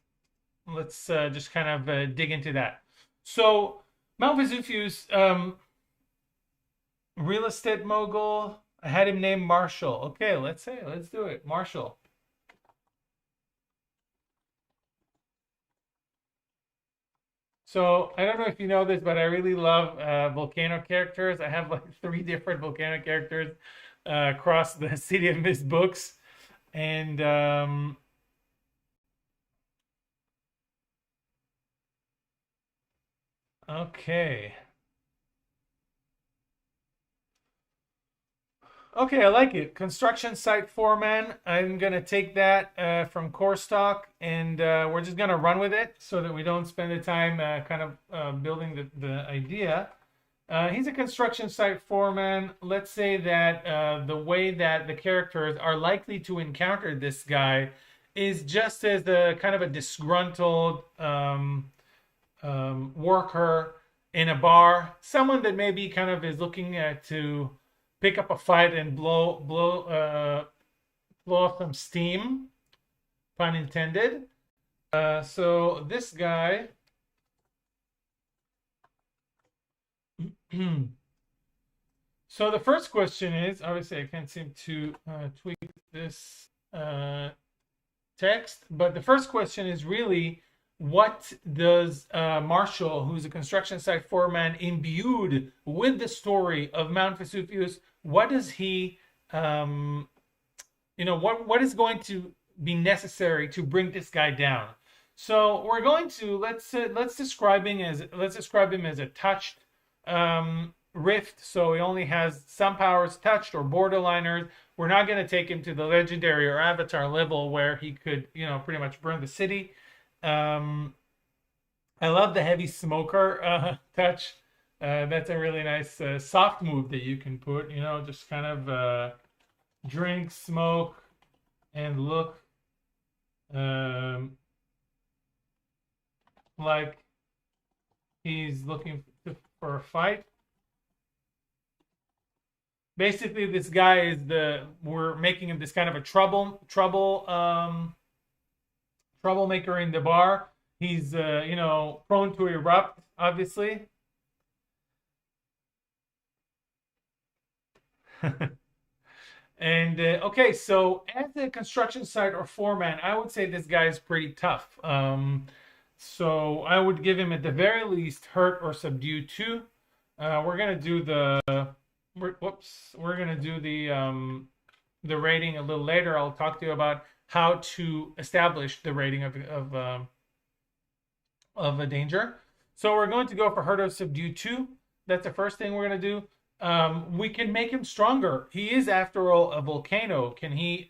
let's just kind of dig into that. So Mount Vesuvius, real estate mogul. I had him named Marshall. Okay, let's do it, Marshall. So I don't know if you know this, but I really love volcano characters. I have like 3 different volcano characters across the City of Mist books, and okay. Okay, I like it. Construction site foreman. I'm gonna take that from core stock, and we're just gonna run with it so that we don't spend the time kind of building the idea. He's a construction site foreman. Let's say that the way that the characters are likely to encounter this guy is just as a kind of a disgruntled worker in a bar, someone that maybe kind of is looking to pick up a fight and blow off some steam, pun intended. So this guy. So the first question is, obviously I can't seem to tweak this text, but the first question is really, what does Marshall, who's a construction site foreman imbued with the story of Mount Vesuvius, what does he, what is going to be necessary to bring this guy down? So we're going to let's describe him as a touched rift. So he only has some powers, touched or borderliners. We're not going to take him to the legendary or avatar level where he could, pretty much burn the city. I love the heavy smoker touch. That's a really nice soft move that you can put. Just kind of drink, smoke, and look like he's looking for a fight. Basically, this guy is we're making him this kind of a troublemaker in the bar. He's prone to erupt, obviously. And okay, so as a construction site or foreman, I would say this guy is pretty tough. So I would give him at the very least hurt or subdue 2. We're gonna do we're gonna do the rating a little later. I'll talk to you about how to establish the rating of a danger. So we're going to go for hurt or subdue 2. That's the first thing we're going to do. We can make him stronger. He is, after all, a volcano. Can he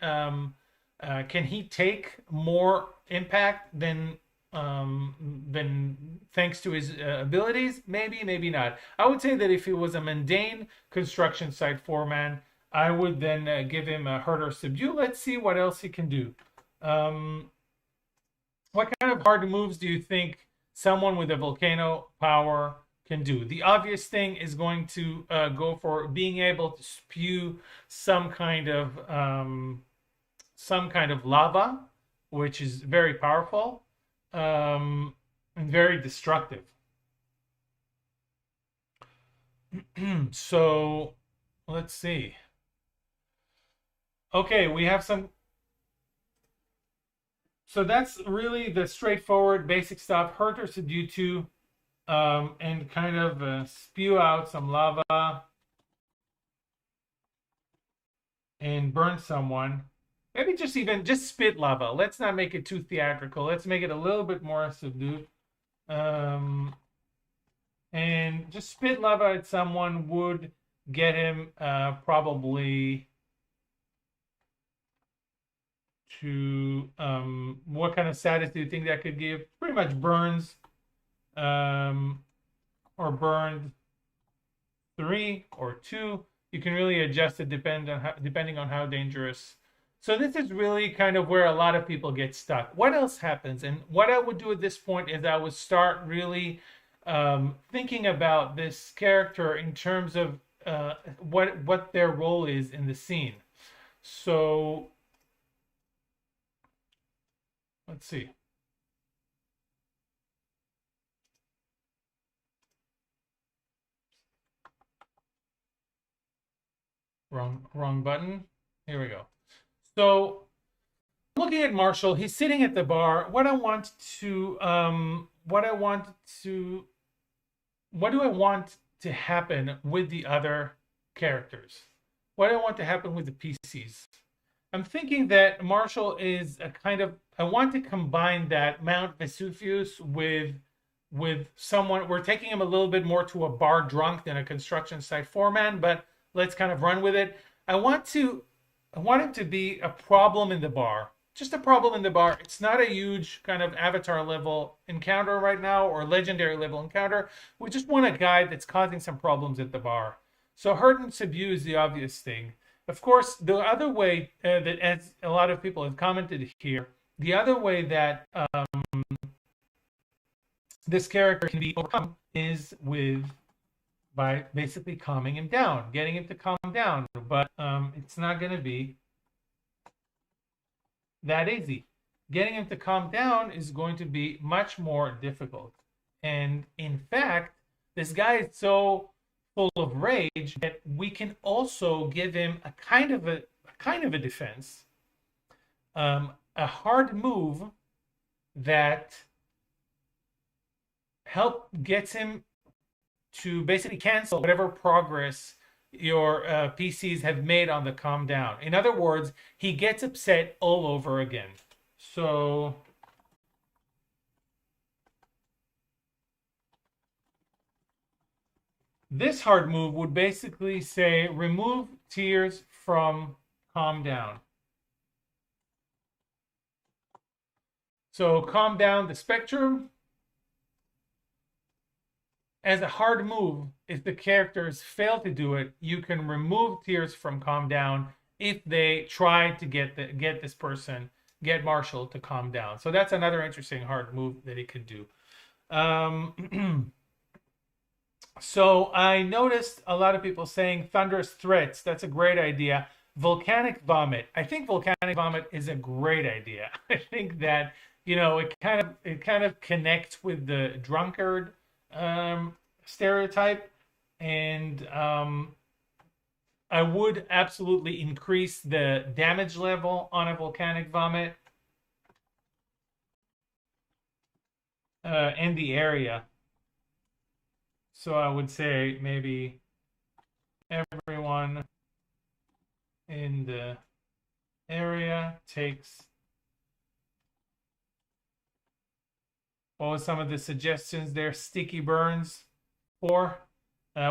take more impact than thanks to his abilities? Maybe, maybe not. I would say that if he was a mundane construction site foreman, I would then give him a hurt or subdue. Let's see what else he can do. What kind of hard moves do you think someone with a volcano power can do? The obvious thing is going to go for being able to spew some kind of lava, which is very powerful and very destructive. So let's see. Okay, we have some. So that's really the straightforward basic stuff. Hurt or subdue 2. And kind of spew out some lava and burn someone. Maybe just spit lava. Let's not make it too theatrical. Let's make it a little bit more subdued. And just spit lava at someone would get him probably to what kind of status do you think that could give? Pretty much burns. Or burned 3 or 2. You can really adjust it depending on how dangerous. So this is really kind of where a lot of people get stuck. What else happens? And what I would do at this point is I would start really thinking about this character in terms of what their role is in the scene. So let's see. Wrong button. Here we go. So looking at Marshall, he's sitting at the bar. What do I want to happen with the other characters? What do I want to happen with the PCs? I'm thinking that Marshall is a kind of, I want to combine that Mount Vesuvius with someone. We're taking him a little bit more to a bar drunk than a construction site foreman, but let's kind of run with it. I want him to be a problem in the bar. Just a problem in the bar. It's not a huge kind of avatar level encounter right now or legendary level encounter. We just want a guy that's causing some problems at the bar. So hurt and subdue is the obvious thing. Of course, the other way that, as a lot of people have commented here, the other way that this character can be overcome is by basically calming him down, getting him to calm down. But it's not going to be that easy. Getting him to calm down is going to be much more difficult. And in fact, this guy is so full of rage that we can also give him a kind of a defense, a hard move that gets him to basically cancel whatever progress your PCs have made on the calm down. In other words, he gets upset all over again. So this hard move would basically say remove tears from calm down. So calm down the spectrum. As a hard move, if the characters fail to do it, you can remove tears from calm down if they try to get Marshall to calm down. So that's another interesting hard move that he could do. So I noticed a lot of people saying thunderous threats. That's a great idea. Volcanic vomit. I think volcanic vomit is a great idea. I think that it kind of connects with the drunkard stereotype, and I would absolutely increase the damage level on a volcanic vomit and the area. So I would say maybe everyone in the area takes. What was some of the suggestions there? Sticky burns. 4.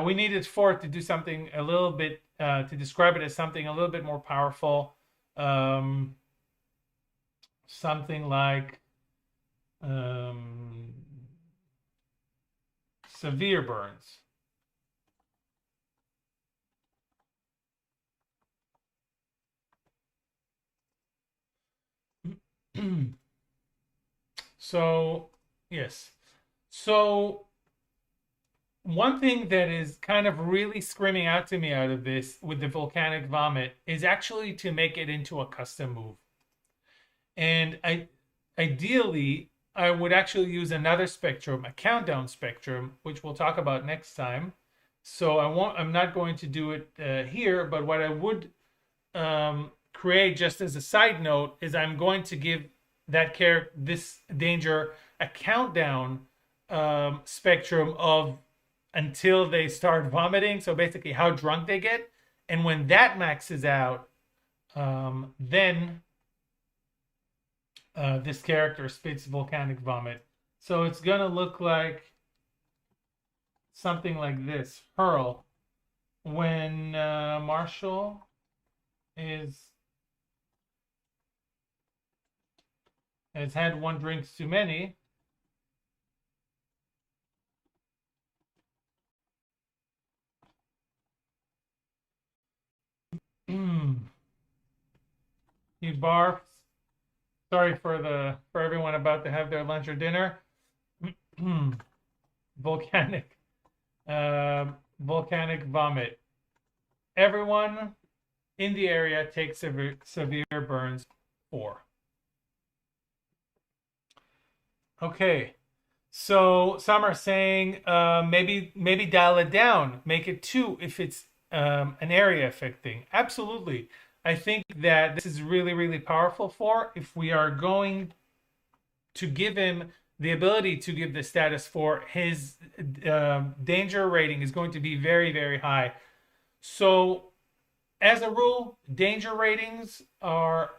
We needed 4 to do something a little bit, to describe it as something a little bit more powerful. Something like severe burns. So, yes. So, one thing that is kind of really screaming out to me out of this with the volcanic vomit is actually to make it into a custom move. And ideally, I would actually use another spectrum, a countdown spectrum, which we'll talk about next time. So I'm not going to do it here, but what I would create just as a side note is I'm going to give this danger a countdown spectrum of until they start vomiting. So basically how drunk they get. And when that maxes out, then this character spits volcanic vomit. So it's going to look like something like this. Hurl. When Marshall has had one drink too many, he barfs. Sorry for everyone about to have their lunch or dinner. Volcanic volcanic vomit. Everyone in the area takes severe burns. 4. Okay. So some are saying maybe dial it down, make it 2 if it's an area affecting. Absolutely. I think that this is really, really powerful if we are going to give him the ability to give the status 4, his danger rating is going to be very, very high. So as a rule, danger ratings are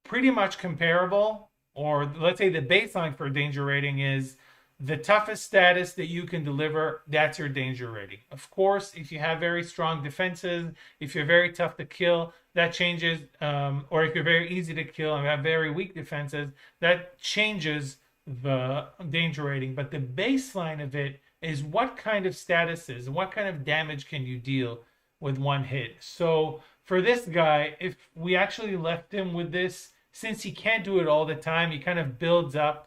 pretty much comparable, or let's say the baseline for danger rating is the toughest status that you can deliver, that's your danger rating. Of course, if you have very strong defenses, if you're very tough to kill, that changes, or if you're very easy to kill and have very weak defenses, that changes the danger rating. But the baseline of it is what kind of statuses, what kind of damage can you deal with one hit. So for this guy, if we actually left him with this, since he can't do it all the time, he kind of builds up.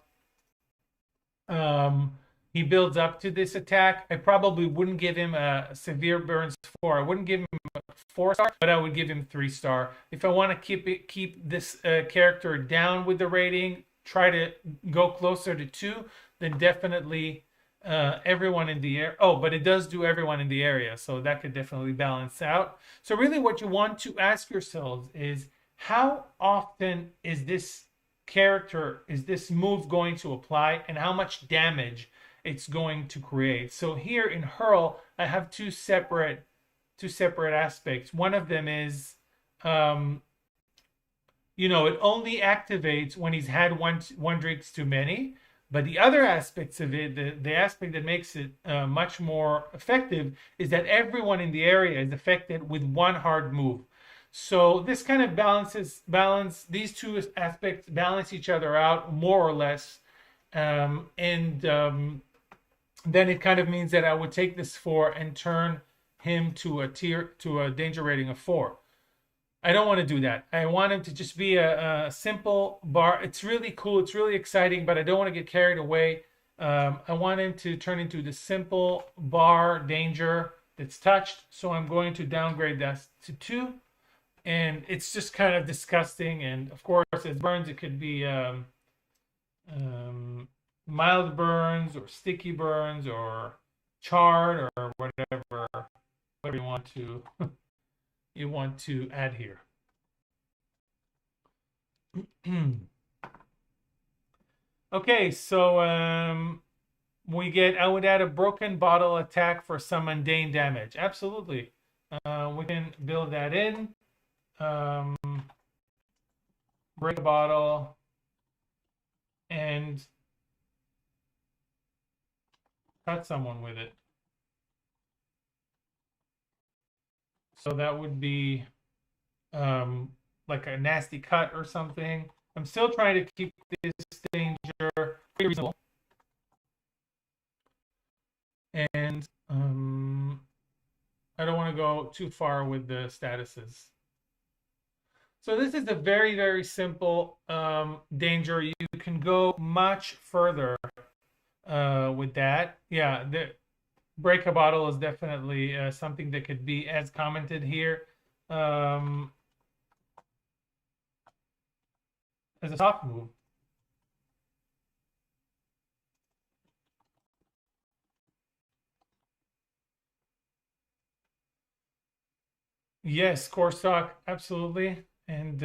He builds up to this attack. I probably wouldn't give him a severe burns 4. I wouldn't give him a 4-star, but I would give him 3-star. If I want to keep this character down with the rating, try to go closer to 2, then definitely everyone in the area. Oh, but it does do everyone in the area, so that could definitely balance out. So really what you want to ask yourselves is, how often is this move going to apply, and how much damage it's going to create? So here in Hurl, I have two separate aspects. One of them is, it only activates when he's had one drinks too many. But the other aspects of it, the aspect that makes it much more effective, is that everyone in the area is affected with one hard move. So this kind of these two aspects balance each other out more or less, and then it kind of means that I would take this 4 and turn him to a danger rating of 4. I don't want to do that. I want him to just be a simple bar. It's really cool. It's really exciting, but I don't want to get carried away I want him to turn into the simple bar danger that's touched. So I'm going to downgrade that to 2. And it's just kind of disgusting. And of course, as burns, it could be um, mild burns or sticky burns or charred or whatever you want to add here. Okay, so I would add a broken bottle attack for some mundane damage. Absolutely. We can build that in. Break a bottle and cut someone with it. So that would be like a nasty cut or something. I'm still trying to keep this danger pretty reasonable. And I don't want to go too far with the statuses. So this is a very, very simple danger. You can go much further with that. Yeah, the break a bottle is definitely something that could be as commented here. As a soft move. Yes, core stock, absolutely. And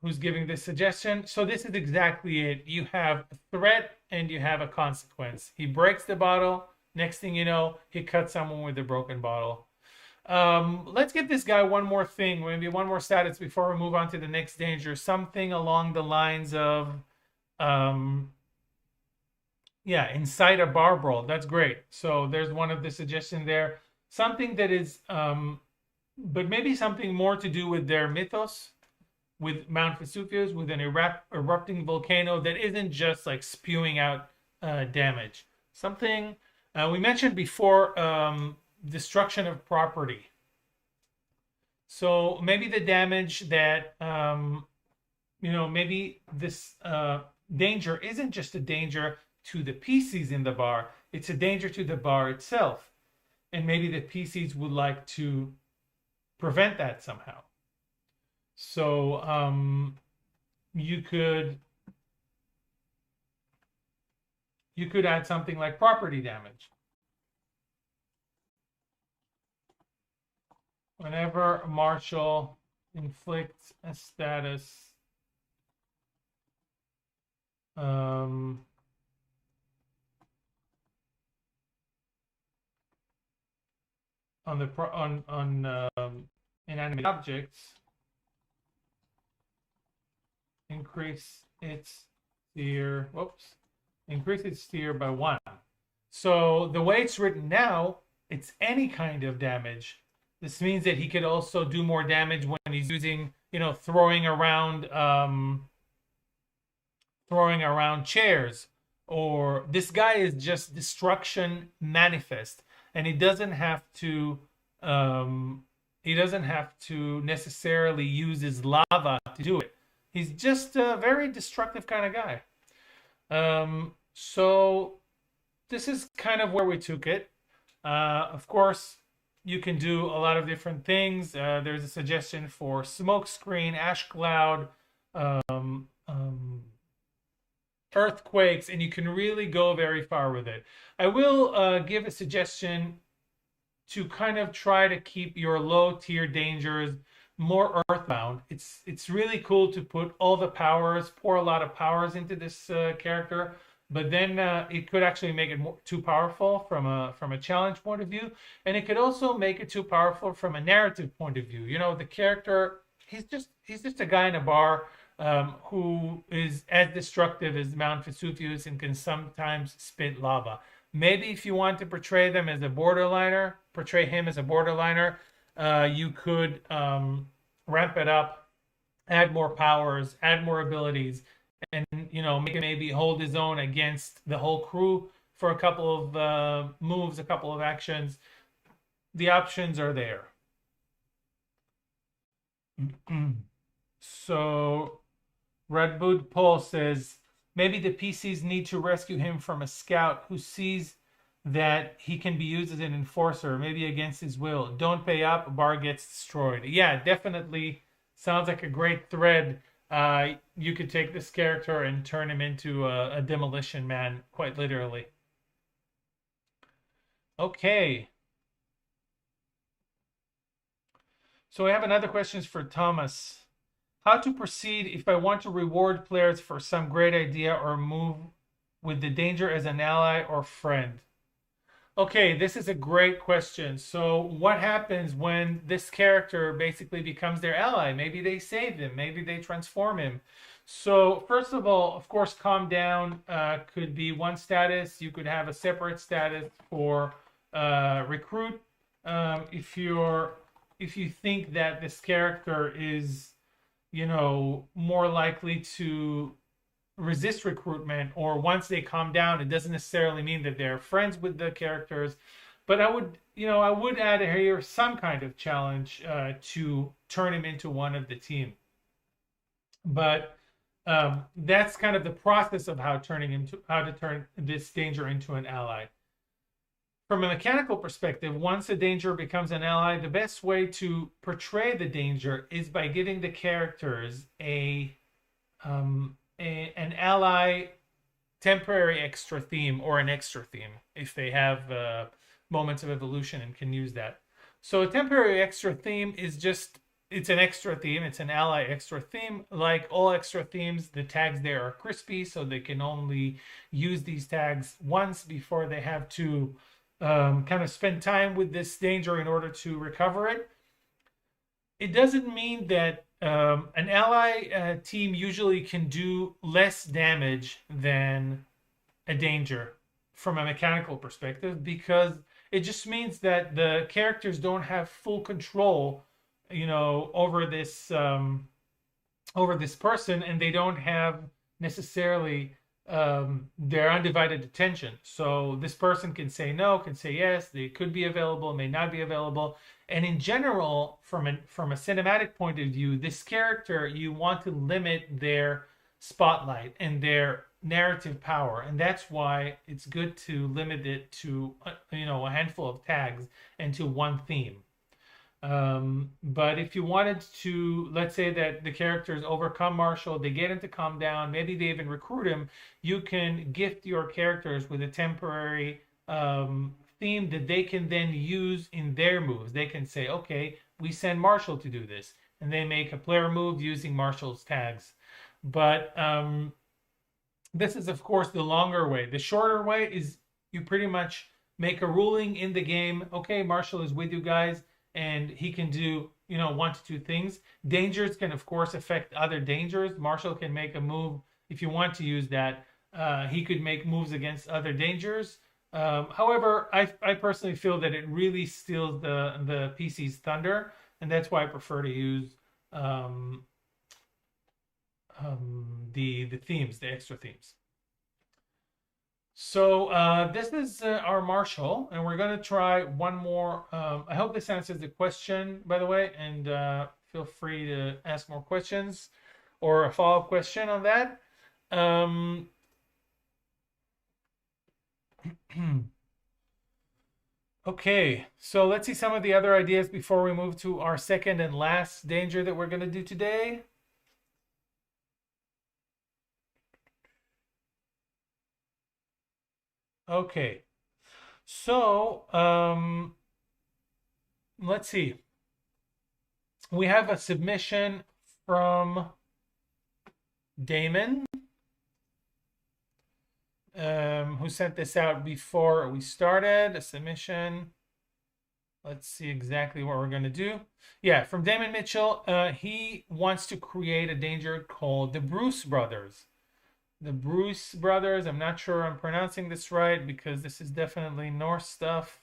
who's giving this suggestion? So this is exactly it. You have a threat and you have a consequence. He breaks the bottle. Next thing you know, he cuts someone with a broken bottle. Let's give this guy one more thing, maybe one more status before we move on to the next danger. Something along the lines of, yeah, inside a bar brawl. That's great. So there's one of the suggestions there. Something that is, but maybe something more to do with their mythos, with Mount Vesuvius, with an erupting volcano that isn't just like spewing out damage. Something we mentioned before. Destruction of property. So maybe the damage that maybe this danger isn't just a danger to the PCs in the bar, it's a danger to the bar itself, and maybe the PCs would like to prevent that somehow. So you could add something like property damage. Whenever Marshall inflicts a status on inanimate objects, increase its steer. Increase its steer by 1. So the way it's written now, it's any kind of damage. This means that he could also do more damage when he's using, throwing around chairs. Or this guy is just destruction manifest, and he doesn't have to necessarily use his lava to do it. He's just a very destructive kind of guy. So this is kind of where we took it. Of course, you can do a lot of different things. There's a suggestion for smoke screen, ash cloud, earthquakes, and you can really go very far with it. I will give a suggestion to kind of try to keep your low tier dangers more earthbound. It's really cool to put all the powers, pour a lot of powers into this character, but then it could actually make it too powerful from a challenge point of view, and it could also make it too powerful from a narrative point of view. The character, he's just a guy in a bar who is as destructive as Mount Vesuvius and can sometimes spit lava. Maybe if you want to portray him as a borderliner, you could ramp it up, add more powers, add more abilities, and make him maybe hold his own against the whole crew for a couple of moves, a couple of actions. The options are there. So Redwood Paul says Maybe the PCs need to rescue him from a scout who sees that he can be used as an enforcer, maybe against his will. Don't pay up, bar gets destroyed. Yeah, definitely sounds like a great thread. You could take this character and turn him into a demolition man, quite literally. Okay. So I have another question for Thomas. How to proceed if I want to reward players for some great idea or move with the danger as an ally or friend? Okay, this is a great question. So, what happens when this character basically becomes their ally? Maybe they save him, maybe they transform him. So, first of all, of course, calm down could be one status. You could have a separate status for recruit. If you think that this character is, more likely to resist recruitment, or once they calm down, it doesn't necessarily mean that they're friends with the characters. But I would add here some kind of challenge to turn him into one of the team. But that's kind of the process of how to turn this danger into an ally. From a mechanical perspective, once a danger becomes an ally, the best way to portray the danger is by giving the characters an ally temporary extra theme, or an extra theme if they have moments of evolution and can use that. So a temporary extra theme is it's an extra theme. It's an ally extra theme. Like all extra themes, the tags there are crispy, so they can only use these tags once before they have to kind of spend time with this danger in order to recover it. It doesn't mean that an ally team usually can do less damage than a danger from a mechanical perspective, because it just means that the characters don't have full control, over this person, and they don't have necessarily their undivided attention. So this person can say no, can say yes, they could be available, may not be available. And in general, from a cinematic point of view, this character, you want to limit their spotlight and their narrative power, and that's why it's good to limit it to a handful of tags and to one theme. But if you wanted to, let's say that the characters overcome Marshall, they get him to calm down, maybe they even recruit him, you can gift your characters with a temporary theme that they can then use in their moves. They can say, okay, we send Marshall to do this, and they make a player move using Marshall's tags. But this is, of course, the longer way. The shorter way is you pretty much make a ruling in the game. Okay, Marshall is with you guys, and he can do, 1 to 2 things. Dangers can, of course, affect other dangers. Marshall can make a move if you want to use that. He could make moves against other dangers. However, I personally feel that it really steals the PC's thunder, and that's why I prefer to use the themes, the extra themes. So this is our Marshall, and we're going to try one more. I hope this answers the question, by the way, and feel free to ask more questions or a follow-up question on that. Okay, so let's see some of the other ideas before we move to our second and last danger that we're going to do today. Okay, so let's see. We have a submission from Damon, who sent this out before we started. A submission. Let's see exactly what we're going to do. Yeah, from Damon Mitchell. He wants to create a danger called the Bruce Brothers. The Bruce Brothers. I'm not sure I'm pronouncing this right, because this is definitely Norse stuff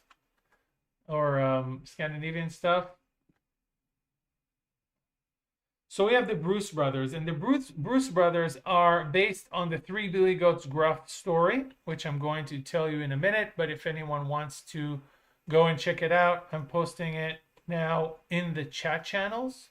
or Scandinavian stuff. So we have the Bruce Brothers, and the Bruce Brothers are based on the Three Billy Goats Gruff story, which I'm going to tell you in a minute. But if anyone wants to go and check it out, I'm posting it now in the chat channels.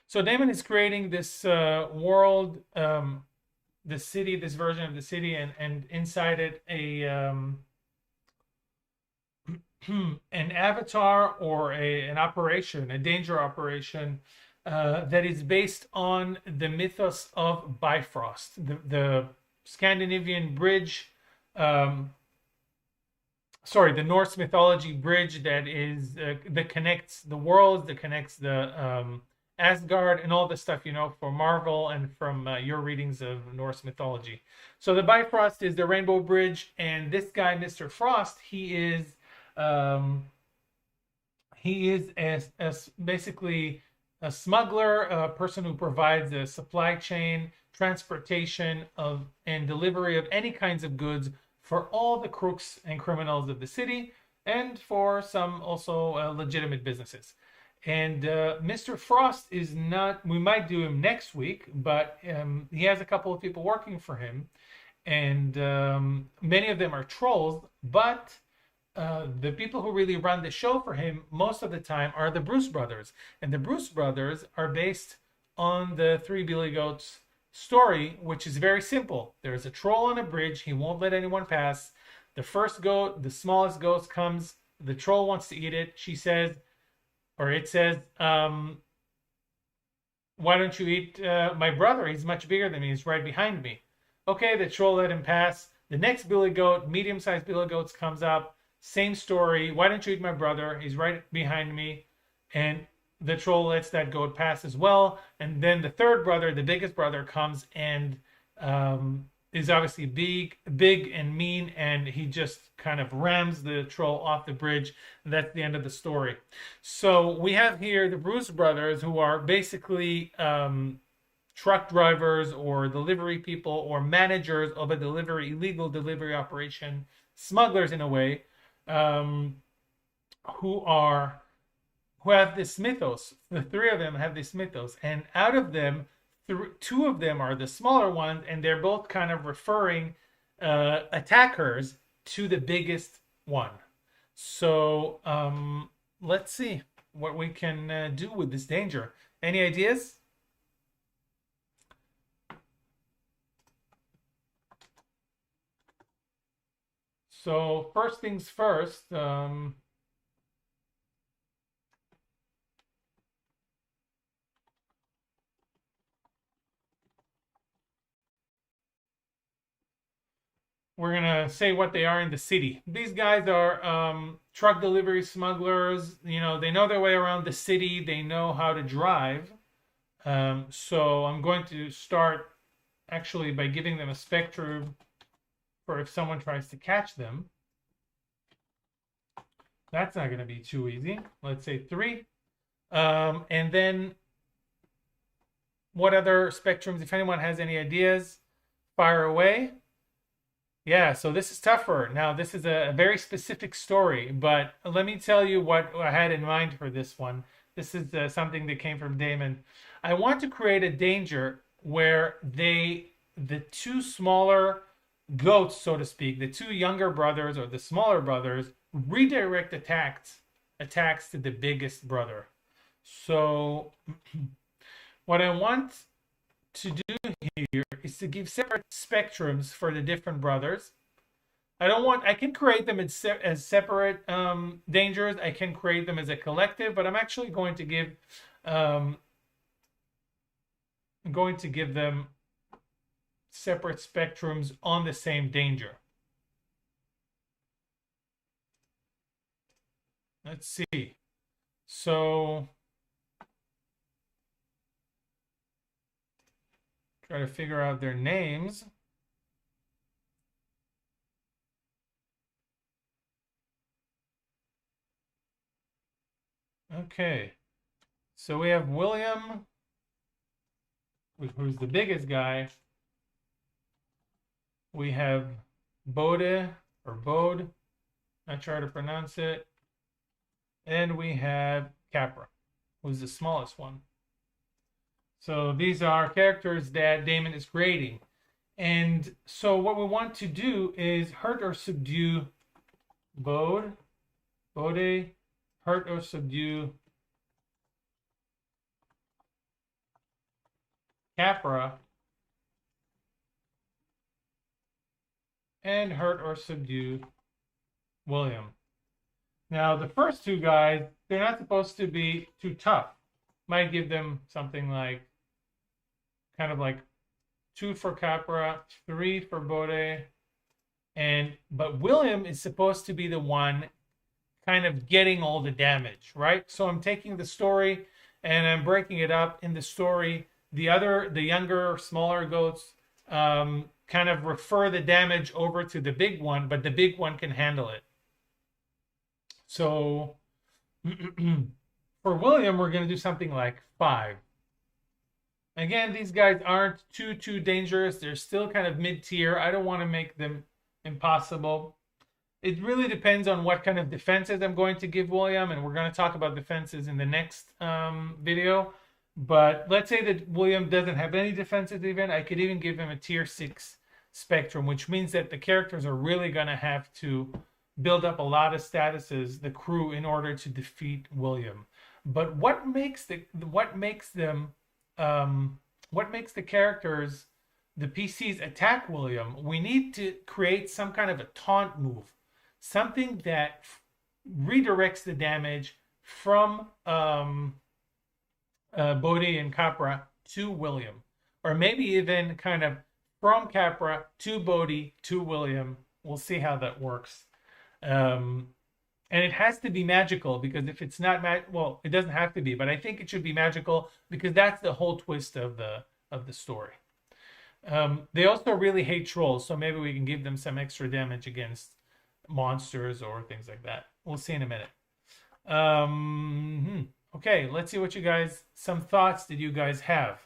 So Damon is creating this world, the city, this version of the city, and inside it an avatar or an operation, a danger operation that is based on the mythos of Bifrost, the Scandinavian bridge. Sorry, the Norse mythology bridge that connects the worlds, that connects the Asgard and all the stuff you know for Marvel and from your readings of Norse mythology. So the Bifrost is the Rainbow Bridge, and this guy, Mr. Frost, um, he is basically a smuggler, a person who provides a supply chain, transportation of and delivery of any kinds of goods for all the crooks and criminals of the city, and for some also legitimate businesses. And Mr. Frost is not, we might do him next week, but he has a couple of people working for him, and many of them are trolls, but the people who really run the show for him most of the time are the Bruce brothers. And the Bruce brothers are based on the Three Billy Goats story, which is very simple. There's a troll on a bridge. He won't let anyone pass. The first goat, the smallest goat, comes. The troll wants to eat it. She says, or it says, why don't you eat my brother? He's much bigger than me. He's right behind me. Okay, the troll let him pass. The next billy goat, medium-sized billy goats, comes up. Same story. Why don't you eat my brother? He's right behind me. And the troll lets that goat pass as well. And then the third brother, the biggest brother, comes and is obviously big and mean, and he just kind of rams the troll off the bridge. And that's the end of the story. So we have here the Bruce brothers, who are basically truck drivers or delivery people or managers of a illegal delivery operation, smugglers in a way, who have this mythos. The three of them have this mythos, and out of them, two of them are the smaller ones, and they're both kind of referring attackers to the biggest one. So let's see what we can do with this danger. Any ideas? So first things first, we're gonna say what they are in the city. These guys are truck delivery smugglers. You know, they know their way around the city. They know how to drive. So I'm going to start actually by giving them a spectrum for if someone tries to catch them. That's not going to be too easy. Let's say 3. And then what other spectrums, if anyone has any ideas, fire away. Yeah, so this is tougher. Now, this is a very specific story, but let me tell you what I had in mind for this one. This is something that came from Damon. I want to create a danger where the two smaller goats, so to speak, the two younger brothers or the smaller brothers, redirect attacks to the biggest brother. So what I want to do here is to give separate spectrums for the different brothers. I can create them as separate dangers. I can create them as a collective, but I'm actually going to give them separate spectrums on the same danger. Let's see. So try to figure out their names. Okay. So we have William, who's the biggest guy. We have Bode, not sure how to pronounce it. And we have Capra, who's the smallest one. So these are characters that Damon is creating. And so what we want to do is hurt or subdue Bode, hurt or subdue Capra, and hurt or subdue William. Now, the first two guys, they're not supposed to be too tough. Might give them something like, kind of like 2 for Capra, 3 for Bode, but William is supposed to be the one kind of getting all the damage, right? So I'm taking the story and I'm breaking it up. In the story, the younger, smaller goats kind of refer the damage over to the big one, but the big one can handle it. So for William, we're going to do something like 5. Again, these guys aren't too dangerous. They're still kind of mid-tier. I don't want to make them impossible. It really depends on what kind of defenses I'm going to give William, and we're going to talk about defenses in the next video. But let's say that William doesn't have any defenses even. I could even give him a tier 6 spectrum, which means that the characters are really going to have to build up a lot of statuses, the crew, in order to defeat William. But what makes the characters, the PCs, attack William? We need to create some kind of a taunt move, something that redirects the damage from Bode and Capra to William, or maybe even kind of from Capra to Bode to William. We'll see how that works. And it has to be magical, because if it's not well, it doesn't have to be, but I think it should be magical because that's the whole twist of the story. They also really hate trolls, so maybe we can give them some extra damage against monsters or things like that. We'll see in a minute. Okay, let's see what you guys, some thoughts did you guys have?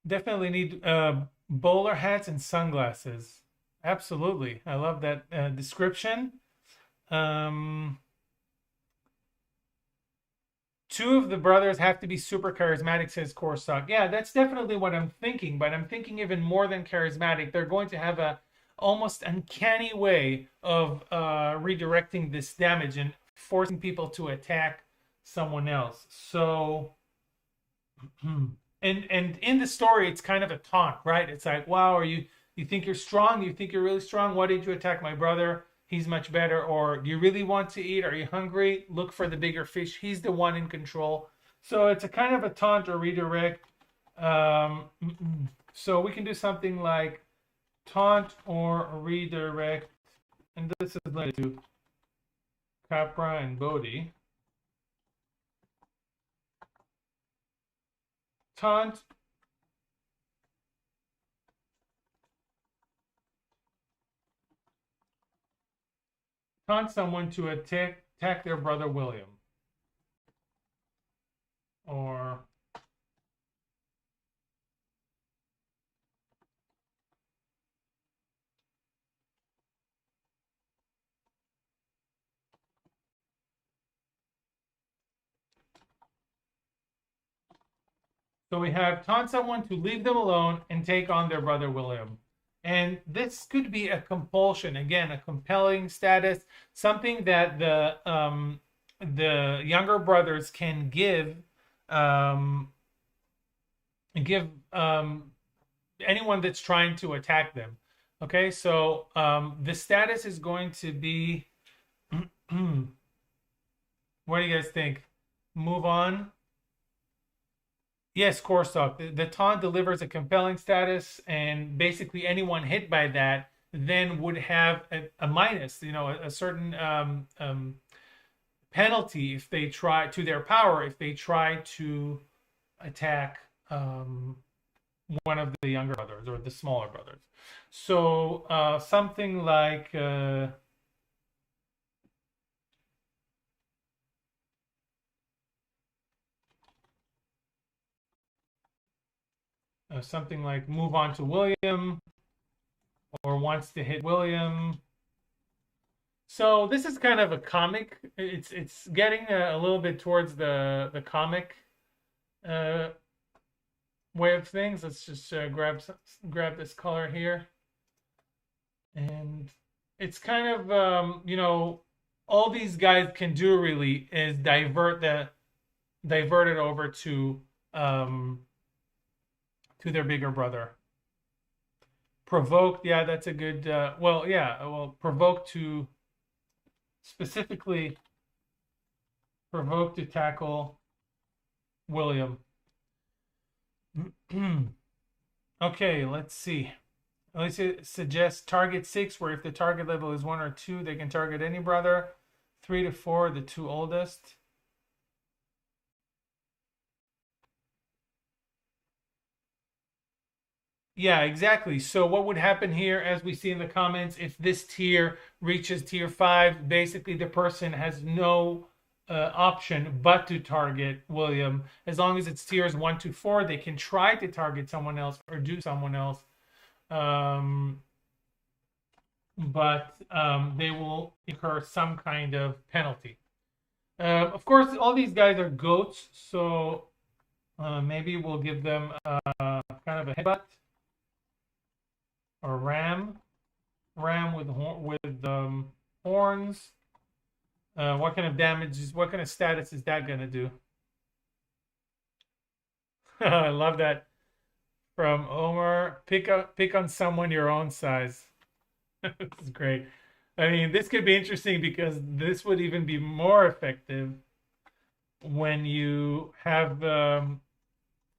Definitely need bowler hats and sunglasses. Absolutely. I love that description. 2 of the brothers have to be super charismatic, says Corstock. Yeah, that's definitely what I'm thinking, but I'm thinking even more than charismatic. They're going to have a almost uncanny way of redirecting this damage and forcing people to attack someone else. So, and in the story, it's kind of a taunt, right? It's like, wow, you think you're strong? You think you're really strong? Why did you attack my brother? He's much better. Or do you really want to eat? Are you hungry? Look for the bigger fish. He's the one in control. So it's a kind of a taunt or redirect. So we can do something like taunt or redirect. And this is limited to Capra and Bode. Taunt someone to attack their brother William. Or so we have taunt someone to leave them alone and take on their brother William. And this could be a compulsion, again, a compelling status, something that the younger brothers can give anyone that's trying to attack them. Okay, so the status is going to be, what do you guys think? Move on. Yes, Corstock. The taunt delivers a compelling status, and basically anyone hit by that then would have a minus, a certain penalty if they try to their power, if they try to attack one of the younger brothers or the smaller brothers. So something like something like move on to William, or wants to hit William. So this is kind of a comic. It's getting a little bit towards the comic way of things. Let's just grab this color here, and it's kind of all these guys can do really is divert diverted over to their bigger brother. Provoked, yeah, that's a good. Well, yeah, well, provoked to specifically provoked to tackle William. Okay, let's see. Alessia suggests target 6, where if the target level is 1 or 2, they can target any brother. 3 to 4, the 2 oldest. Yeah, exactly. So what would happen here, as we see in the comments, if this tier reaches tier 5, basically the person has no option but to target William. As long as it's tiers 1 to 4, they can try to target someone else or do someone else. But they will incur some kind of penalty. Of course, all these guys are goats, so maybe we'll give them kind of a headbutt or ram with horns. What kind of damage? What kind of status is that gonna do? I love that from Omar. Pick on someone your own size. This is great. I mean, this could be interesting because this would even be more effective when you have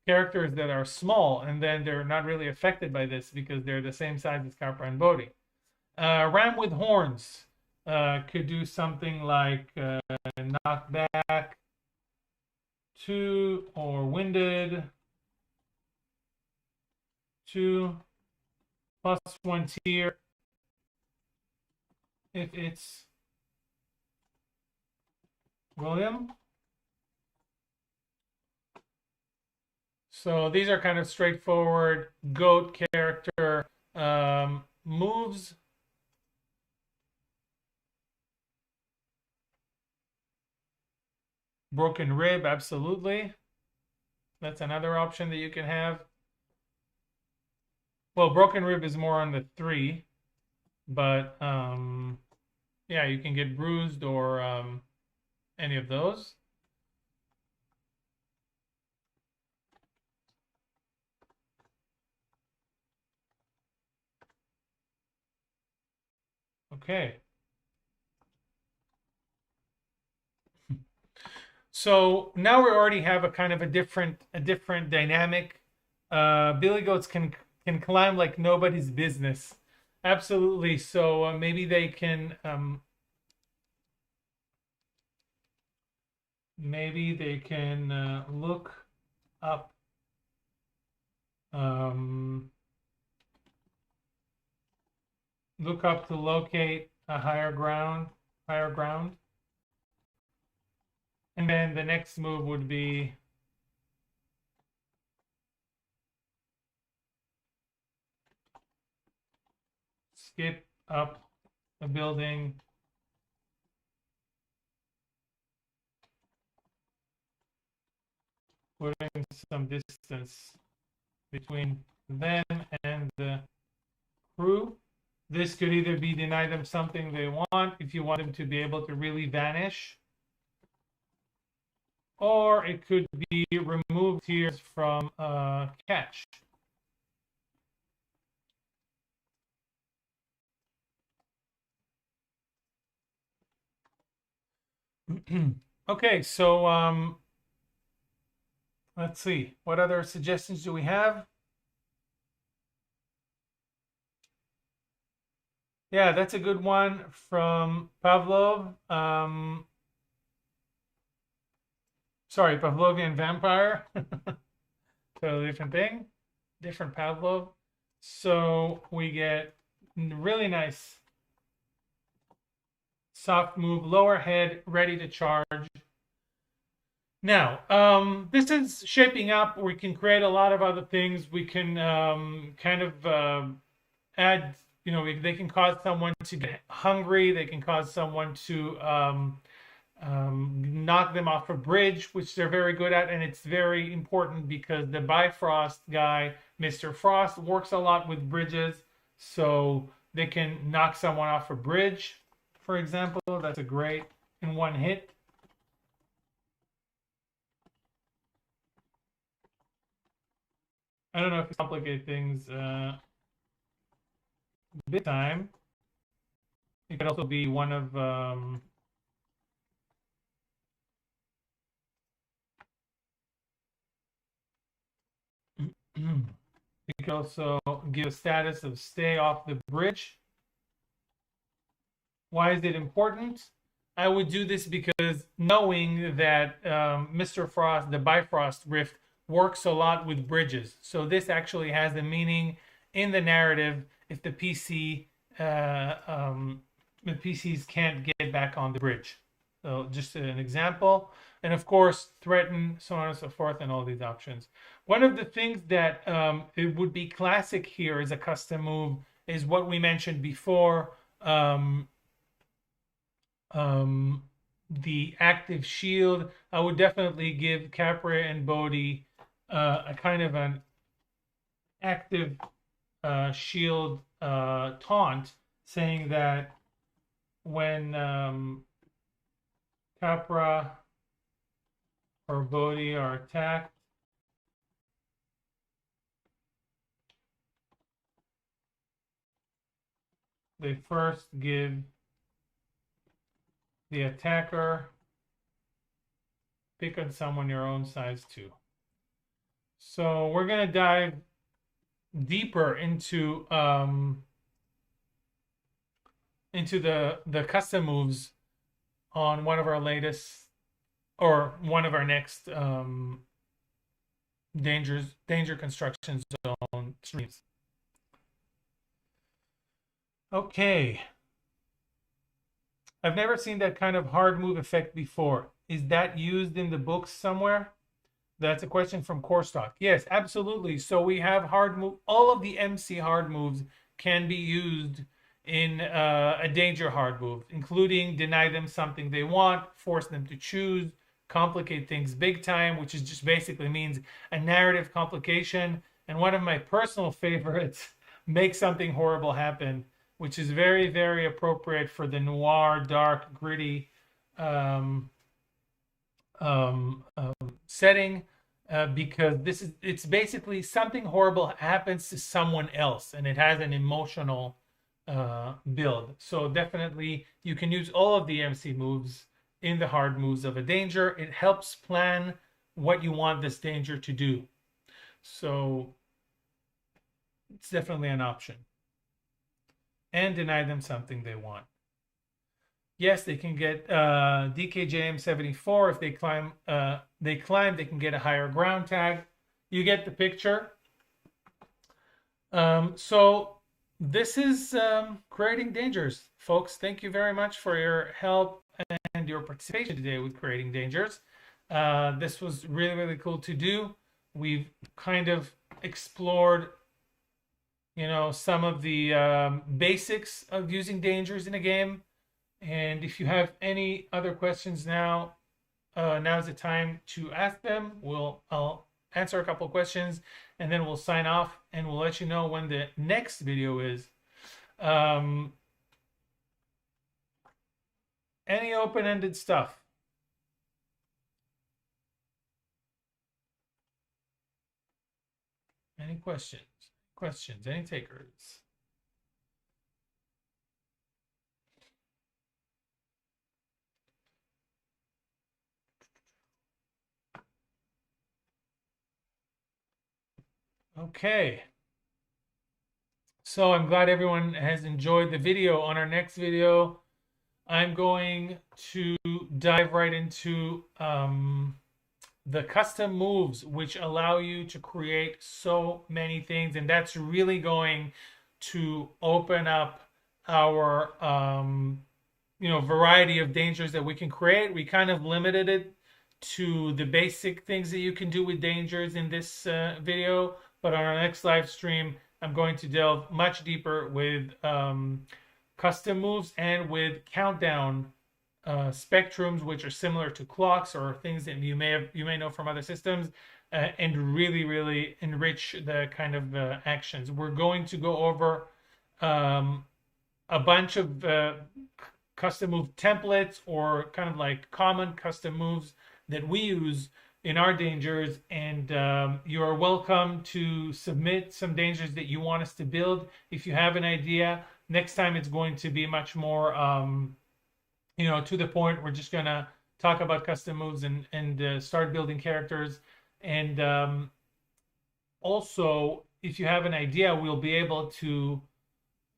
characters that are small and then they're not really affected by this because they're the same size as Capra and Bodhi. Ram with horns could do something like knockback 2 or winded 2 plus 1 tier if it's William. So these are kind of straightforward goat character moves. Broken rib, absolutely. That's another option that you can have. Well, broken rib is more on the 3, but yeah, you can get bruised or any of those. Okay. So now we already have a kind of a different dynamic. Billy goats can climb like nobody's business. Absolutely. So maybe they can look up to locate a higher ground. And then the next move would be skip up a building putting some distance between them and the crew. This could either be deny them something they want if you want them to be able to really vanish, or it could be remove tiers from catch. Okay, so let's see. What other suggestions do we have? Yeah, that's a good one from Pavlov. Sorry, Pavlovian vampire. Totally different thing. Different Pavlov. So we get really nice soft move, lower head, ready to charge. Now, this is shaping up. We can create a lot of other things. We can kind of add, they can cause someone to get hungry. They can cause someone to knock them off a bridge, which they're very good at. And it's very important because the Bifrost guy, Mr. Frost, works a lot with bridges. So they can knock someone off a bridge, for example. That's a great in one hit. I don't know if it's complicate things big time. It could also be one of you could also give a status of stay off the bridge. Why is it important? I would do this because knowing that Mr. Frost, the Bifrost rift, works a lot with bridges. So this actually has a meaning in the narrative if the PCs can't get back on the bridge. So just an example. And of course, threaten, so on and so forth, and all these options. One of the things that it would be classic here as a custom move is what we mentioned before. The active shield. I would definitely give Capra and Bodhi a kind of an active shield taunt, saying that when Capra or Bodhi are attacked, they first give the attacker pick on someone your own size 2. So we're going to dive deeper into the custom moves on one of our latest or one of our next danger construction zone streams. Okay. I've never seen that kind of hard move effect before. Is that used in the books somewhere? That's a question from Corestock. Yes, absolutely. So we have hard move. All of the MC hard moves can be used in a danger hard move, including deny them something they want, force them to choose, complicate things big time, which is just basically means a narrative complication. And one of my personal favorites, make something horrible happen, which is very, very appropriate for the noir, dark, gritty setting, because it's basically something horrible happens to someone else, and it has an emotional build. So definitely you can use all of the MC moves in the hard moves of a danger. It helps plan what you want this danger to do. So it's definitely an option. And deny them something they want. Yes, they can get DKJM 74 if they climb. They can get a higher ground tag. You get the picture. So this is creating dangers, folks. Thank you very much for your help and your participation today with creating dangers. This was really, really cool to do. We've kind of explored, some of the basics of using dangers in a game. And if you have any other questions now, now's the time to ask them. I'll answer a couple of questions, and then we'll sign off, and we'll let you know when the next video is. Any open-ended stuff? Any questions? Any takers? Okay. So I'm glad everyone has enjoyed the video. On our next video, I'm going to dive right into the custom moves, which allow you to create so many things, and that's really going to open up our variety of dangers that we can create. We kind of limited it to the basic things that you can do with dangers in this video, but on our next live stream I'm going to delve much deeper with custom moves and with countdown spectrums, which are similar to clocks or things that you may know from other systems, and really, really enrich the kind of actions. We're going to go over a bunch of custom move templates, or kind of like common custom moves that we use in our dangers, and you are welcome to submit some dangers that you want us to build. If you have an idea, next time it's going to be much more to the point. We're just gonna talk about custom moves and start building characters. And also, if you have an idea, we'll be able to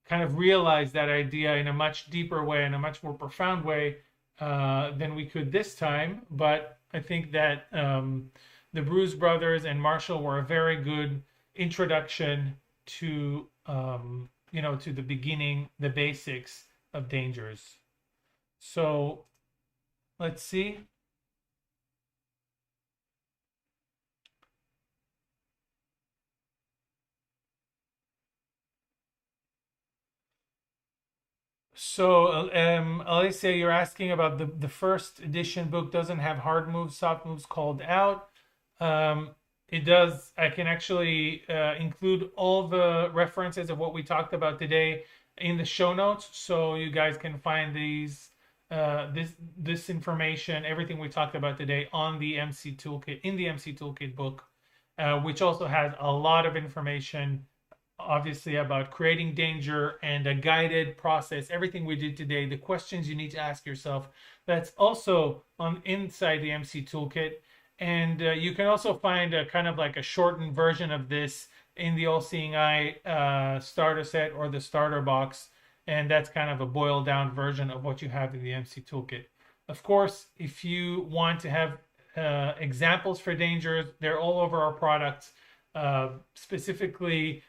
kind of realize that idea in a much deeper way, in a much more profound way than we could this time. But I think that the Bruise Brothers and Marshall were a very good introduction to to the beginning, the basics of dangers. So let's see. So, Alessia, you're asking about the first edition book doesn't have hard moves, soft moves called out. It does. I can actually include all the references of what we talked about today in the show notes, so you guys can find this information, everything we talked about today, on the MC Toolkit, in the MC Toolkit book, which also has a lot of information, obviously, about creating danger and a guided process. Everything we did today, the questions you need to ask yourself, that's also on inside the MC Toolkit. And you can also find a kind of like a shortened version of this in the All-Seeing Eye starter set or the starter box. And that's kind of a boiled down version of what you have in the MC Toolkit. Of course, if you want to have examples for dangers, they're all over our products. Specifically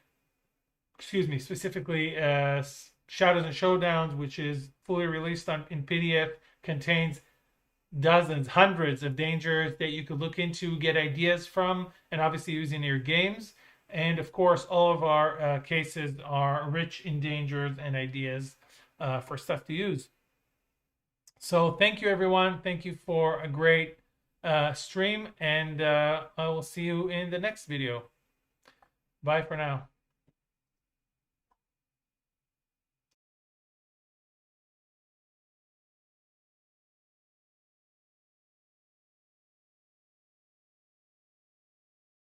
Shadows and Showdowns, which is fully released in PDF, contains dozens, hundreds of dangers that you could look into, get ideas from, and obviously use in your games. And of course, all of our cases are rich in dangers and ideas for stuff to use. So thank you, everyone. Thank you for a great stream, and I will see you in the next video. Bye for now.